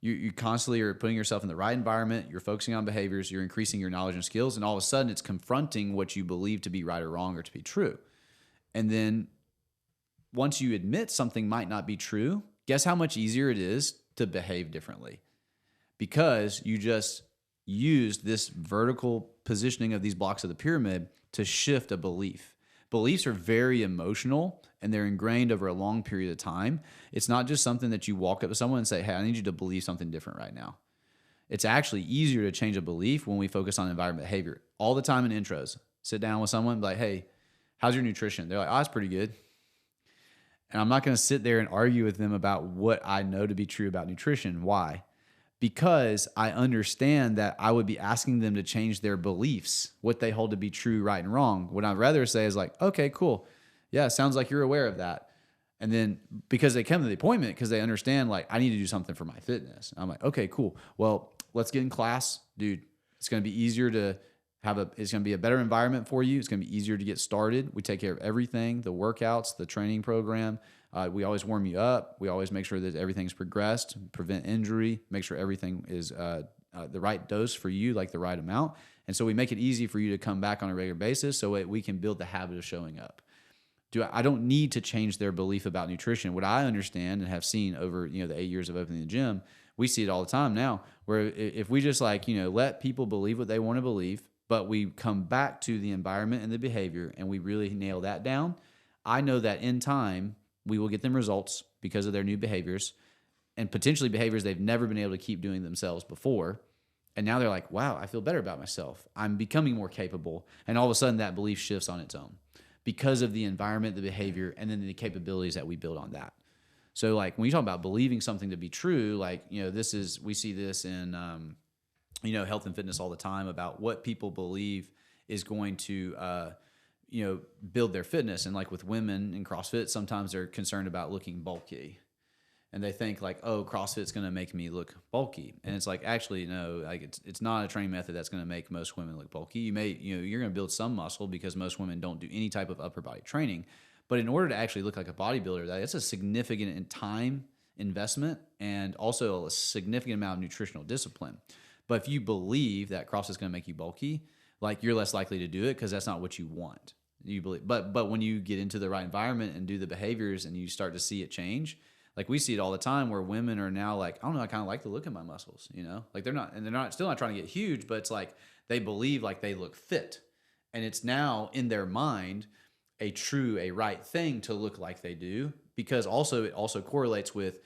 you constantly are putting yourself in the right environment, you're focusing on behaviors, you're increasing your knowledge and skills, and all of a sudden it's confronting what you believe to be right or wrong or to be true. And then once you admit something might not be true, guess how much easier it is to behave differently? Because you just used this vertical positioning of these blocks of the pyramid to shift a belief. Beliefs are very emotional and they're ingrained over a long period of time. It's not just something that you walk up to someone and say, hey, I need you to believe something different right now. It's actually easier to change a belief when we focus on environment behavior. All the time in intros, sit down with someone, be like, hey, how's your nutrition? They're like, oh, it's pretty good. And I'm not going to sit there and argue with them about what I know to be true about nutrition. Why? Because I understand that I would be asking them to change their beliefs, what they hold to be true, right, and wrong. What I'd rather say is like, okay, cool. Yeah, sounds like you're aware of that. And then because they come to the appointment, because they understand like, I need to do something for my fitness. I'm like, okay, cool. Well, let's get in class, dude. It's going to be easier to it's going to be a better environment for you. It's going to be easier to get started. We take care of everything, the workouts, the training program. We always warm you up. We always make sure that everything's progressed, prevent injury, make sure everything is the right dose for you, like the right amount. And so we make it easy for you to come back on a regular basis so we can build the habit of showing up. I don't need to change their belief about nutrition. What I understand and have seen over the 8 years of opening the gym, we see it all the time now, where if we just let people believe what they want to believe, but we come back to the environment and the behavior and we really nail that down, I know that in time we will get them results because of their new behaviors and potentially behaviors they've never been able to keep doing themselves before. And now they're like, wow, I feel better about myself. I'm becoming more capable. And all of a sudden that belief shifts on its own because of the environment, the behavior, and then the capabilities that we build on that. So like when you talk about believing something to be true, we see this in, health and fitness all the time about what people believe is going to, build their fitness. And like with women in CrossFit, sometimes they're concerned about looking bulky. And they think like, oh, CrossFit's going to make me look bulky. And it's like, actually, no, like it's not a training method that's going to make most women look bulky. You're going to build some muscle because most women don't do any type of upper body training. But in order to actually look like a bodybuilder, that's a significant time investment and also a significant amount of nutritional discipline. But if you believe that CrossFit's going to make you bulky, like you're less likely to do it because that's not what you want. You believe, but when you get into the right environment and do the behaviors and you start to see it change, like we see it all the time where women are now like, I don't know, I kind of like the look of my muscles, like they're still not trying to get huge, but it's like they believe like they look fit. And it's now in their mind a right thing to look like they do, because it also correlates with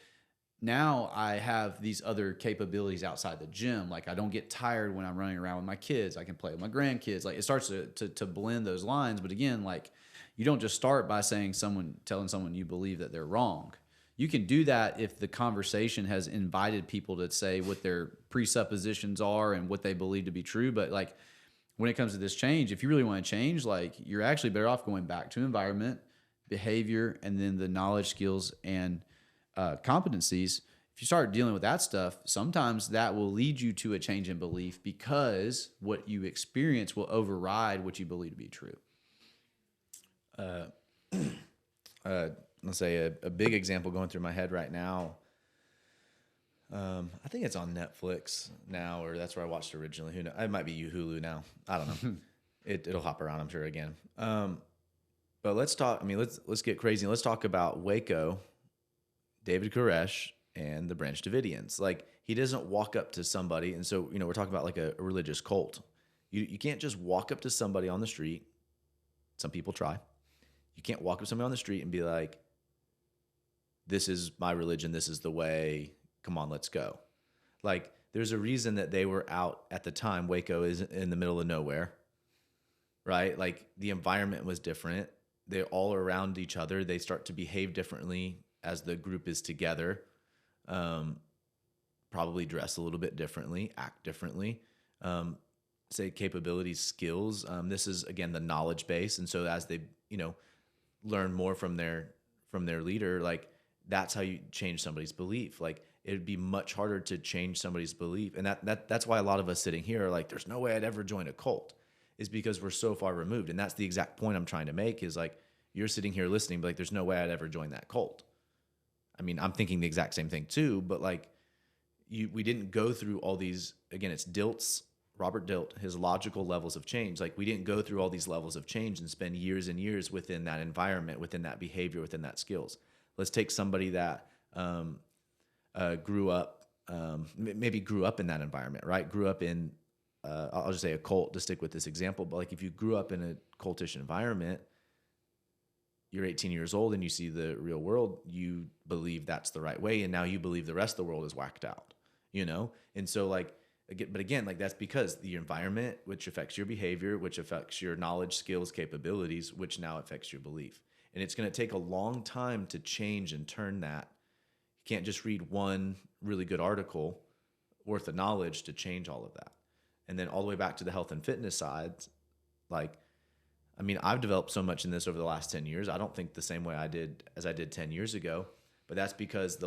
now I have these other capabilities outside the gym. Like I don't get tired when I'm running around with my kids. I can play with my grandkids. Like it starts to blend those lines. But again, like you don't just start by telling someone you believe that they're wrong. You can do that if the conversation has invited people to say what their presuppositions are and what they believe to be true. But like when it comes to this change, if you really want to change, like you're actually better off going back to environment, behavior, and then the knowledge, skills, and competencies. If you start dealing with that stuff, sometimes that will lead you to a change in belief because what you experience will override what you believe to be true. Let's say a big example going through my head right now. I think it's on Netflix now, or that's where I watched originally. Who knows? It might be Hulu now. I don't know. It'll hop around, I'm sure, again. But let's talk. I mean, let's get crazy. Let's talk about Waco, David Koresh, and the Branch Davidians. Like, he doesn't walk up to somebody, and so we're talking about like a religious cult. You can't just walk up to somebody on the street. Some people try. You can't walk up to somebody on the street and be like, "This is my religion. This is the way. Come on, let's go." Like, there's a reason that they were out at the time. Waco is in the middle of nowhere, right? Like, the environment was different. They're all around each other. They start to behave differently as the group is together. Probably dress a little bit differently, act differently. Say capabilities, skills. This is, again, the knowledge base. And so as they, learn more from their leader, like, that's how you change somebody's belief. Like, it'd be much harder to change somebody's belief. And that's why a lot of us sitting here are like, there's no way I'd ever join a cult, is because we're so far removed. And that's the exact point I'm trying to make, is like, you're sitting here listening, but like, there's no way I'd ever join that cult. I mean, I'm thinking the exact same thing too, but like, we didn't go through all these, again, it's Robert Dilt, his logical levels of change. Like, we didn't go through all these levels of change and spend years and years within that environment, within that behavior, within that skills. Let's take somebody that grew up in that environment, right? Grew up in, I'll just say a cult to stick with this example, but like, if you grew up in a cultish environment, you're 18 years old and you see the real world, you believe that's the right way, and now you believe the rest of the world is whacked out, And so, like, but again, like, that's because the environment, which affects your behavior, which affects your knowledge, skills, capabilities, which now affects your belief. And it's going to take a long time to change and turn that. You can't just read one really good article worth of knowledge to change all of that. And then all the way back to the health and fitness side, like, I mean, I've developed so much in this over the last 10 years. I don't think the same way I did 10 years ago, but that's because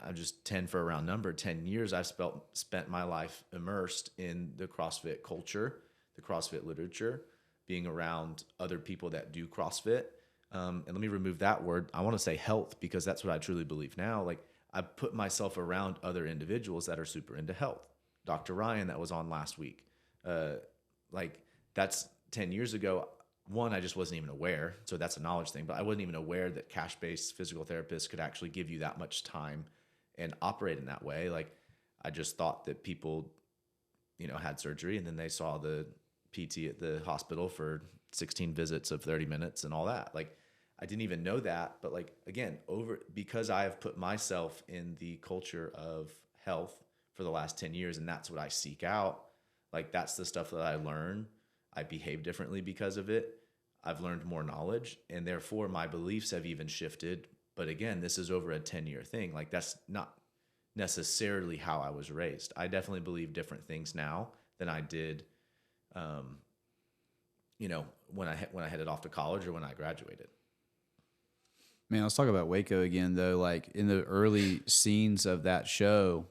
I'm just 10 for a round number, 10 years I've spent my life immersed in the CrossFit culture, the CrossFit literature, being around other people that do CrossFit. And let me remove that word. I want to say health, because that's what I truly believe now. Like, I put myself around other individuals that are super into health. Dr. Ryan, that was on last week. Like, that's 10 years ago. One, I just wasn't even aware. So that's a knowledge thing, but I wasn't even aware that cash-based physical therapists could actually give you that much time and operate in that way. Like, I just thought that people, had surgery and then they saw the PT at the hospital for 16 visits of 30 minutes and all that. Like, I didn't even know that. But like, again, because I have put myself in the culture of health for the last 10 years, and that's what I seek out. Like, that's the stuff that I learn. I behave differently because of it. I've learned more knowledge, and therefore my beliefs have even shifted. But again, this is over a 10-year thing. Like, that's not necessarily how I was raised. I definitely believe different things now than I did, when I headed off to college or when I graduated. Man, let's talk about Waco again, though. Like, in the early scenes of that show,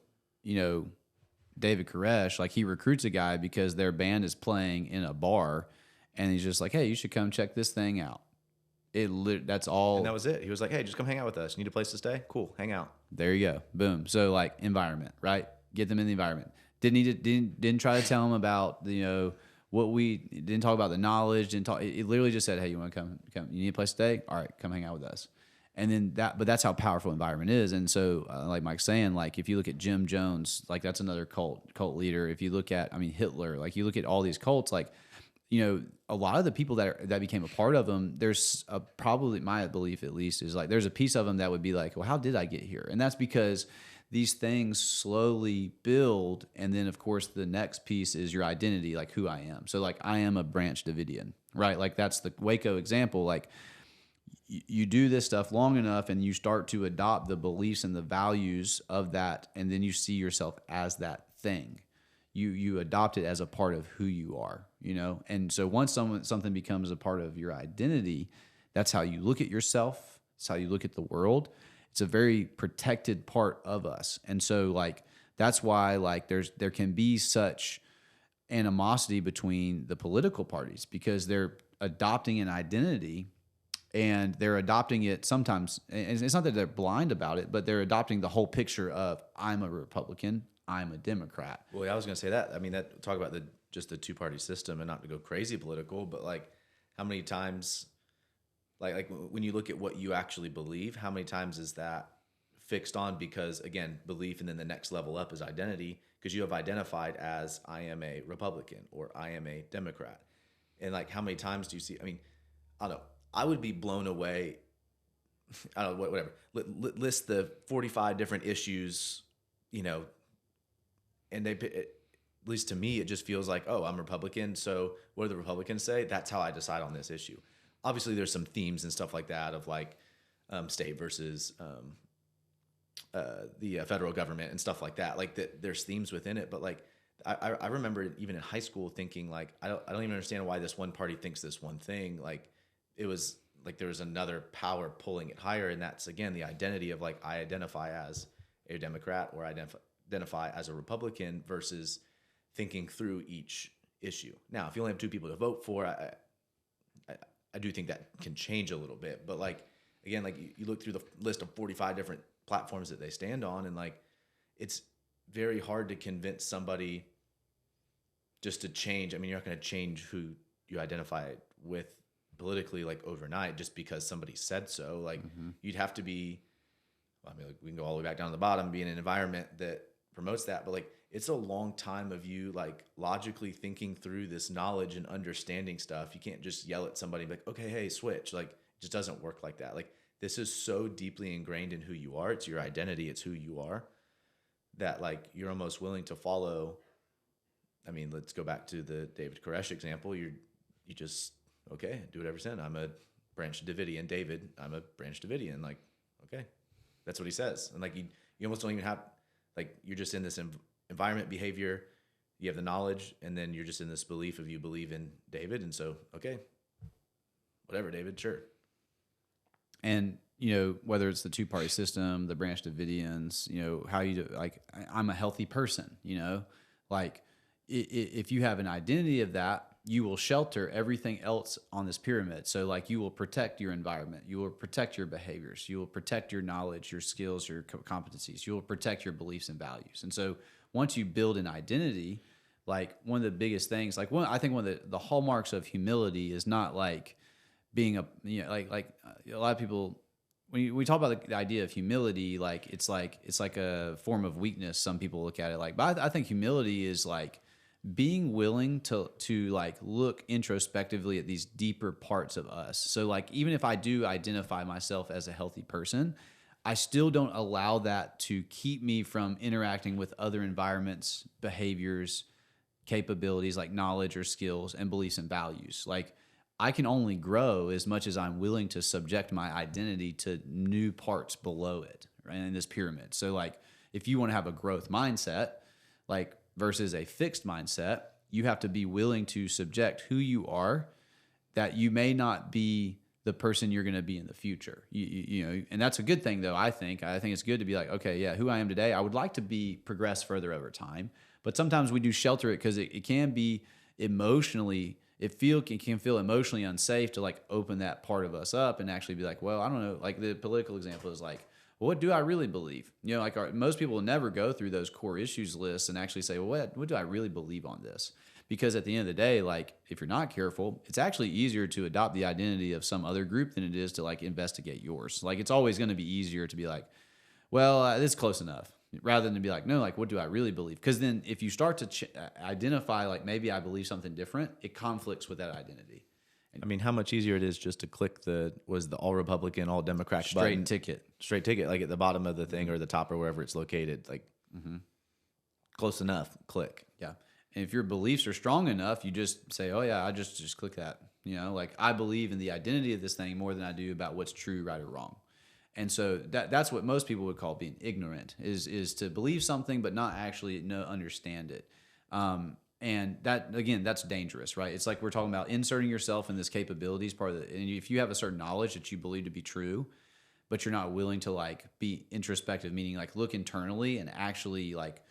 David Koresh, like, he recruits a guy because their band is playing in a bar, and he's just like, "Hey, you should come check this thing out." That's all. And that was it. He was like, "Hey, just come hang out with us. Need a place to stay? Cool, hang out." There you go. Boom. So, like, environment, right? Get them in the environment. Didn't try to tell them about what we didn't talk about, the knowledge. Didn't talk. It literally just said, "Hey, you want to come? You need a place to stay? All right, come hang out with us." And then but that's how powerful environment is. And so, like Mike's saying, like, if you look at Jim Jones, like, that's another cult leader. If you look at, Hitler, like, you look at all these cults, like, a lot of the people that became a part of them, there's probably, my belief at least, is like, there's a piece of them that would be like, well, how did I get here? And that's because these things slowly build. And then, of course, the next piece is your identity, like who I am. So, like, I am a Branch Davidian, right? Like, that's the Waco example. Like, you do this stuff long enough and you start to adopt the beliefs and the values of that, and then you see yourself as that thing. you adopt it as a part of who you are, you know? And so once something becomes a part of your identity, that's how you look at yourself. It's how you look at the world. It's a very protected part of us. And so like, that's why like there can be such animosity between the political parties, because they're adopting an identity, and they're adopting it sometimes. And it's not that they're blind about it, but they're adopting the whole picture of I'm a Republican, I'm a Democrat. Well, yeah, I was going to say that. I mean, that talk about just the two-party system, and not to go crazy political, but like how many times, like when you look at what you actually believe, how many times is that fixed on? Because again, belief, and then the next level up is identity, because you have identified as I am a Republican or I am a Democrat. And like, how many times do you see, I mean, I don't know, I would be blown away. I don't know, whatever. List the 45 different issues, you know, and at least to me, it just feels like, oh, I'm Republican, so what do the Republicans say? That's how I decide on this issue. Obviously, there's some themes and stuff like that of like state versus the federal government and stuff like that. Like there's themes within it, but like I remember even in high school thinking like I don't even understand why this one party thinks this one thing. Like it was like there was another power pulling it higher, and that's again the identity of like I identify as a Democrat or identify as a Republican versus thinking through each issue. Now, if you only have two people to vote for, I do think that can change a little bit. But like again, like you look through the list of 45 different platforms that they stand on, and like it's very hard to convince somebody just to change. I mean, you're not going to change who you identify with politically like overnight just because somebody said so. Like you'd have to be, I mean, like, we can go all the way back down to the bottom, be in an environment that promotes that, but like it's a long time of you like logically thinking through this knowledge and understanding stuff. You can't just yell at somebody and be like, okay, hey, switch. Like it just doesn't work like that. Like this is so deeply ingrained in who you are. It's your identity. It's who you are, that like you're almost willing to follow. I mean, let's go back to the David Koresh example. You just, okay, do whatever said. I'm a branch Davidian. David, I'm a branch Davidian. Like, okay, that's what he says. And like you almost don't even have, like you're just in this environment behavior. You have the knowledge, and then you're just in this belief of you believe in David. And so, okay, whatever, David, sure. And, you know, whether it's the two-party system, the branch Davidians, you know, how you do, like, I'm a healthy person, you know, like if you have an identity of that, you will shelter everything else on this pyramid. So like you will protect your environment, you will protect your behaviors, you will protect your knowledge, your skills, your competencies, you will protect your beliefs and values. And so once you build an identity, like one of the biggest things, like I think one of the hallmarks of humility is not like being a, you know, like a lot of people, when we talk about the idea of humility, like it's like a form of weakness. Some people look at it like, but I think humility is like being willing to like look introspectively at these deeper parts of us. So like, even if I do identify myself as a healthy person, I still don't allow that to keep me from interacting with other environments, behaviors, capabilities like knowledge or skills and beliefs and values. Like I can only grow as much as I'm willing to subject my identity to new parts below it, right, in this pyramid. So like if you want to have a growth mindset, like versus a fixed mindset, you have to be willing to subject who you are, that you may not be the person you're going to be in the future. You know, and that's a good thing though. I think it's good to be like, okay, yeah, who I am today, I would like to be progress further over time, but sometimes we do shelter it because it can be emotionally, it can feel emotionally unsafe to like open that part of us up and actually be like, well, I don't know, like the political example is like, well, what do I really believe? You know, like most people will never go through those core issues lists and actually say, well, what do I really believe on this? Because at the end of the day, like if you're not careful, it's actually easier to adopt the identity of some other group than it is to like investigate yours. Like it's always going to be easier to be like, well, this is close enough, rather than to be like, no, like what do I really believe? Because then if you start to identify like maybe I believe something different, it conflicts with that identity. I mean, how much easier it is just to click the all Republican, all Democrat button. Straight ticket, like at the bottom of the thing or the top or wherever it's located. Like, close enough, click. Yeah. And if your beliefs are strong enough, you just say, oh yeah, I just click that. You know, like I believe in the identity of this thing more than I do about what's true, right, or wrong. And so that's what most people would call being ignorant, is to believe something but not actually understand it. And that, again, that's dangerous, right? It's like we're talking about inserting yourself in this capabilities part of and if you have a certain knowledge that you believe to be true, but you're not willing to like be introspective, meaning like look internally and actually like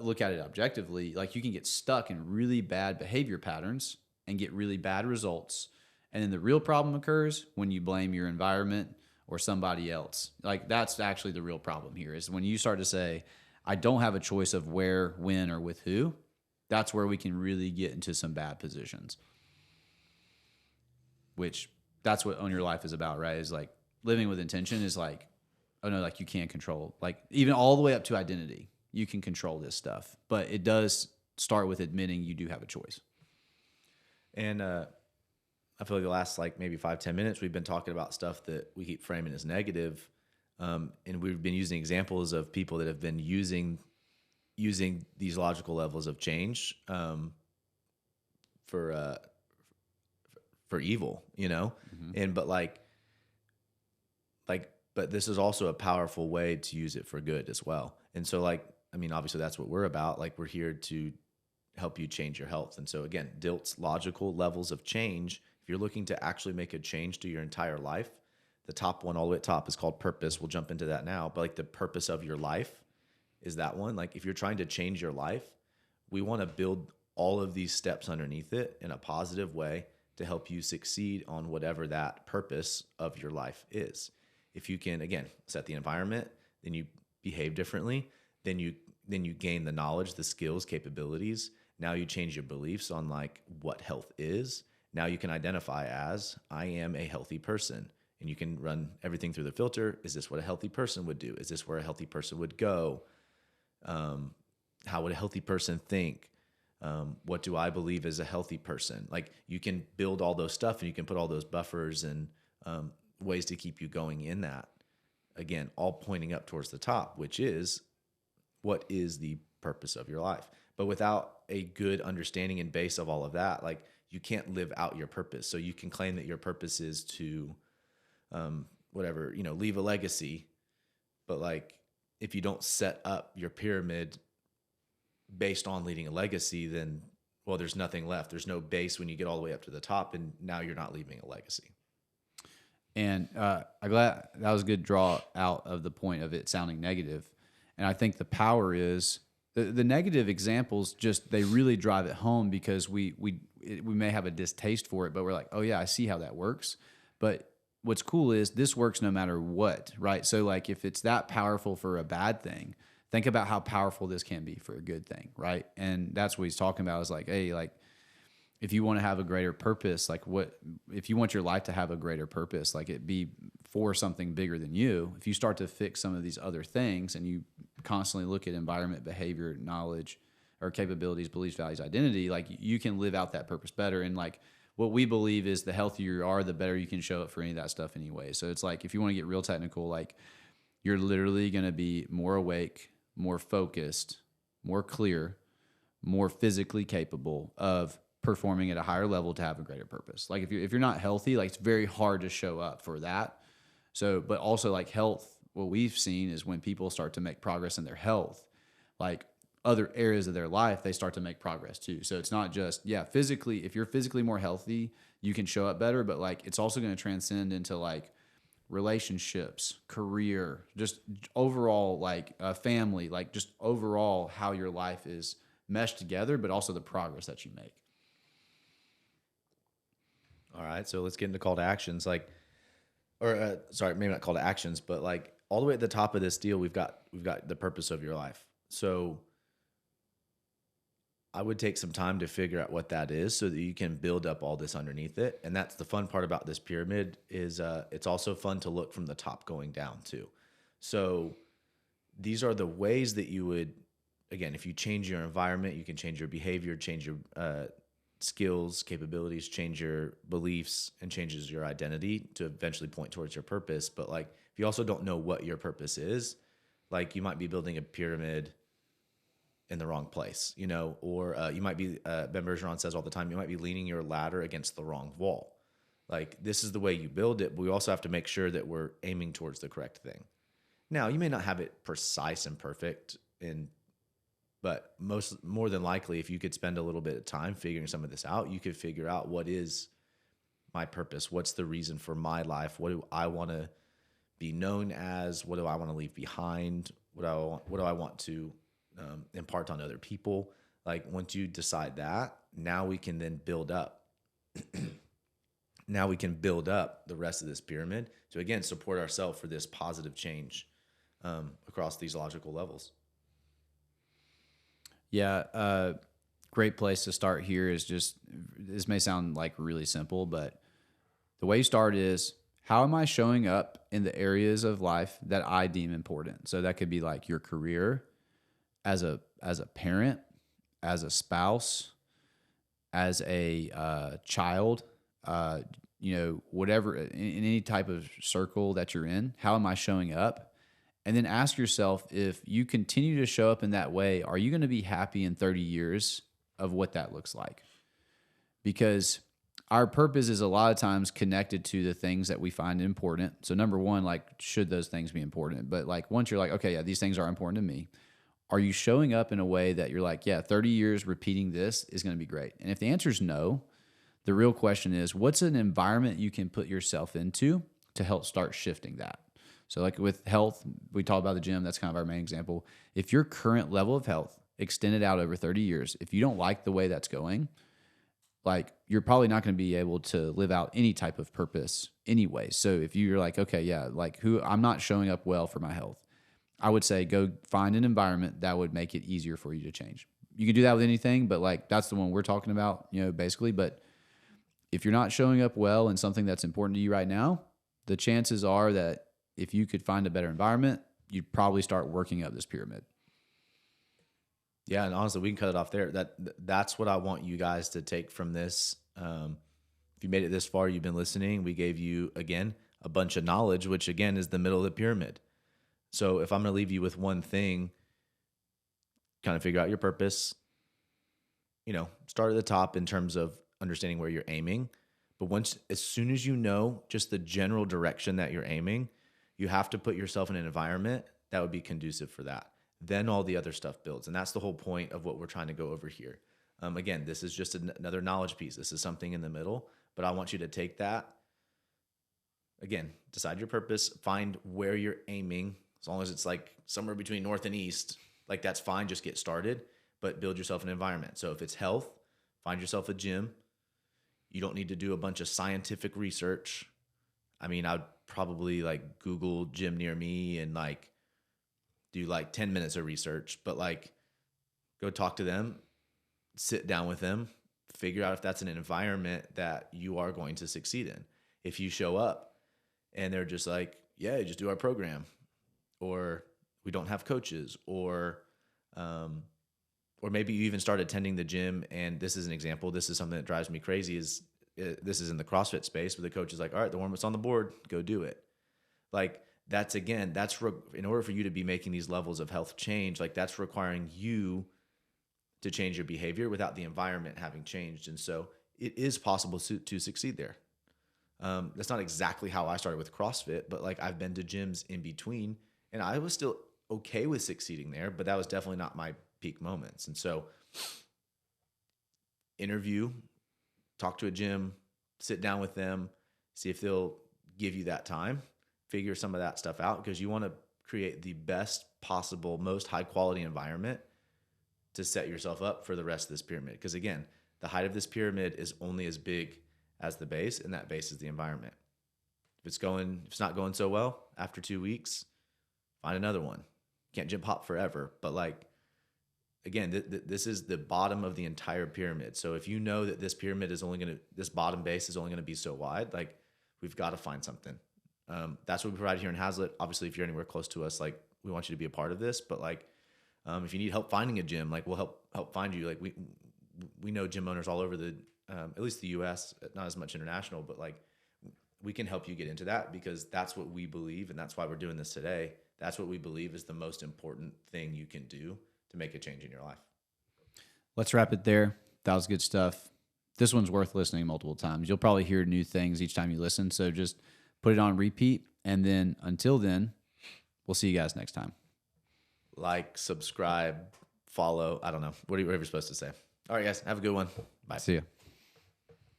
look at it objectively, like you can get stuck in really bad behavior patterns and get really bad results. And then the real problem occurs when you blame your environment or somebody else. Like that's actually the real problem here is when you start to say, I don't have a choice of where, when, or with who. That's where we can really get into some bad positions. Which that's what Own Your Life is about, right? Is like living with intention is like, oh no, like you can't control, like even all the way up to identity. You can control this stuff, but it does start with admitting you do have a choice. And I feel like the last like maybe 5-10 minutes, we've been talking about stuff that we keep framing as negative. And we've been using examples of people that have been using these logical levels of change for evil, you know? And but this is also a powerful way to use it for good as well. And so like, I mean, obviously that's what we're about. Like we're here to help you change your health. And so again, Dilt's logical levels of change, if you're looking to actually make a change to your entire life, the top one all the way at top is called purpose. We'll jump into that now, but like the purpose of your life is that one. Like if you're trying to change your life, we want to build all of these steps underneath it in a positive way to help you succeed on whatever that purpose of your life is. If you can, again, set the environment, then you behave differently, then you gain the knowledge, the skills, capabilities. Now you change your beliefs on like what health is. Now you can identify as, I am a healthy person. And you can run everything through the filter. Is this what a healthy person would do? Is this where a healthy person would go? How would a healthy person think? What do I believe is a healthy person? Like you can build all those stuff and you can put all those buffers and ways to keep you going in that. Again, all pointing up towards the top, which is what is the purpose of your life. But without a good understanding and base of all of that, like you can't live out your purpose. So you can claim that your purpose is to whatever, you know, leave a legacy. But like if you don't set up your pyramid based on leading a legacy, then, well, there's nothing left. There's no base when you get all the way up to the top, and now you're not leaving a legacy. And I'm glad that was a good draw out of the point of it sounding negative. And I think the power is the negative examples, just they really drive it home because we may have a distaste for it, but we're like, oh yeah, I see how that works. But what's cool is this works no matter what, right? So like if it's that powerful for a bad thing, think about how powerful this can be for a good thing, right? And that's what he's talking about is like, hey, like if you want to have a greater purpose, like what, if you want your life to have a greater purpose, like it be for something bigger than you, if you start to fix some of these other things and you constantly look at environment, behavior, knowledge, or capabilities, beliefs, values, identity, like you can live out that purpose better. And like what we believe is the healthier you are, the better you can show up for any of that stuff anyway. So it's like, if you want to get real technical, like you're literally going to be more awake, more focused, more clear, more physically capable of performing at a higher level to have a greater purpose. Like if you're not healthy, like it's very hard to show up for that. So, but also like health, what we've seen is when people start to make progress in their health, like other areas of their life, they start to make progress too. So it's not just, yeah, physically, if you're physically more healthy, you can show up better, but like it's also going to transcend into like relationships, career, just overall like family, like just overall how your life is meshed together, but also the progress that you make. All right, so let's get into call to actions. Like, or sorry, maybe not call to actions, but like all the way at the top of this deal, we've got the purpose of your life. So I would take some time to figure out what that is so that you can build up all this underneath it. And that's the fun part about this pyramid is it's also fun to look from the top going down too. So these are the ways that you would, again, if you change your environment, you can change your behavior, change your skills, capabilities, change your beliefs, and changes your identity to eventually point towards your purpose. But like, if you also don't know what your purpose is, like you might be building a pyramid in the wrong place, you know, or you might be, Ben Bergeron says all the time, you might be leaning your ladder against the wrong wall. Like this is the way you build it, but we also have to make sure that we're aiming towards the correct thing. Now, you may not have it precise and perfect in But more than likely, if you could spend a little bit of time figuring some of this out, you could figure out what is my purpose, what's the reason for my life, what do I want to be known as, what do I want to leave behind, what do I want to impart on other people. Like once you decide that, now we can then build up. Now we can build up the rest of this pyramid to again support ourselves for this positive change across these logical levels. Yeah, great place to start here is just, this may sound like really simple, but the way you start is, how am I showing up in the areas of life that I deem important? So that could be like your career, as a parent, as a spouse, as a child, whatever, in any type of circle that you're in. How am I showing up? And then ask yourself, if you continue to show up in that way, are you going to be happy in 30 years of what that looks like? Because our purpose is a lot of times connected to the things that we find important. So number one, like, should those things be important? But like, once you're like, okay, yeah, these things are important to me, are you showing up in a way that you're like, yeah, 30 years repeating this is going to be great? And if the answer is no, the real question is, what's an environment you can put yourself into to help start shifting that? So like with health, we talk about the gym. That's kind of our main example. If your current level of health extended out over 30 years, if you don't like the way that's going, like, you're probably not going to be able to live out any type of purpose anyway. So if you're like, okay, yeah, like I'm not showing up well for my health, I would say go find an environment that would make it easier for you to change. You can do that with anything, but like that's the one we're talking about, basically. But if you're not showing up well in something that's important to you right now, the chances are that if you could find a better environment, you'd probably start working up this pyramid. Yeah, and honestly, we can cut it off there. That's what I want you guys to take from this. If you made it this far, you've been listening. We gave you, again, a bunch of knowledge, which, again, is the middle of the pyramid. So if I'm going to leave you with one thing, kind of figure out your purpose. Start at the top in terms of understanding where you're aiming. But as soon as you know just the general direction that you're aiming, you have to put yourself in an environment that would be conducive for that. Then all the other stuff builds. And that's the whole point of what we're trying to go over here. Again, this is just another knowledge piece. This is something in the middle, but I want you to take that. Again, decide your purpose, find where you're aiming. As long as it's like somewhere between north and east, like that's fine. Just get started, but build yourself an environment. So if it's health, find yourself a gym. You don't need to do a bunch of scientific research. I'd probably like Google gym near me and like do like 10 minutes of research, but like go talk to them, sit down with them, figure out if that's an environment that you are going to succeed in. If you show up and they're just like, yeah, just do our program, or we don't have coaches, or maybe you even start attending the gym. And this is an example. This is something that drives me crazy. This is in the CrossFit space where the coach is like, all right, the warm-up's on the board, go do it. Like that's in order for you to be making these levels of health change, like that's requiring you to change your behavior without the environment having changed. And so it is possible to succeed there. That's not exactly how I started with CrossFit, but like I've been to gyms in between and I was still okay with succeeding there, but that was definitely not my peak moments. And so interview, talk to a gym, sit down with them, see if they'll give you that time, figure some of that stuff out, because you want to create the best possible, most high quality environment to set yourself up for the rest of this pyramid. Because again, the height of this pyramid is only as big as the base, and that base is the environment. If it's not going so well after 2 weeks, find another one. Can't gym hop forever, but like, again, this is the bottom of the entire pyramid. So if you know that this bottom base is only going to be so wide, like we've got to find something. That's what we provide here in Hazlitt. Obviously, if you're anywhere close to us, like we want you to be a part of this, but like, if you need help finding a gym, like we'll help find you. Like we know gym owners all over at least the US, not as much international, but like we can help you get into that, because that's what we believe. And that's why we're doing this today. That's what we believe is the most important thing you can do to make a change in your life. Let's wrap it there. That was good stuff. This one's worth listening multiple times. You'll probably hear new things each time you listen. So just put it on repeat. And then until then, we'll see you guys next time. Like, subscribe, follow. I don't know. Whatever you're supposed to say. All right, guys. Have a good one. Bye. See ya.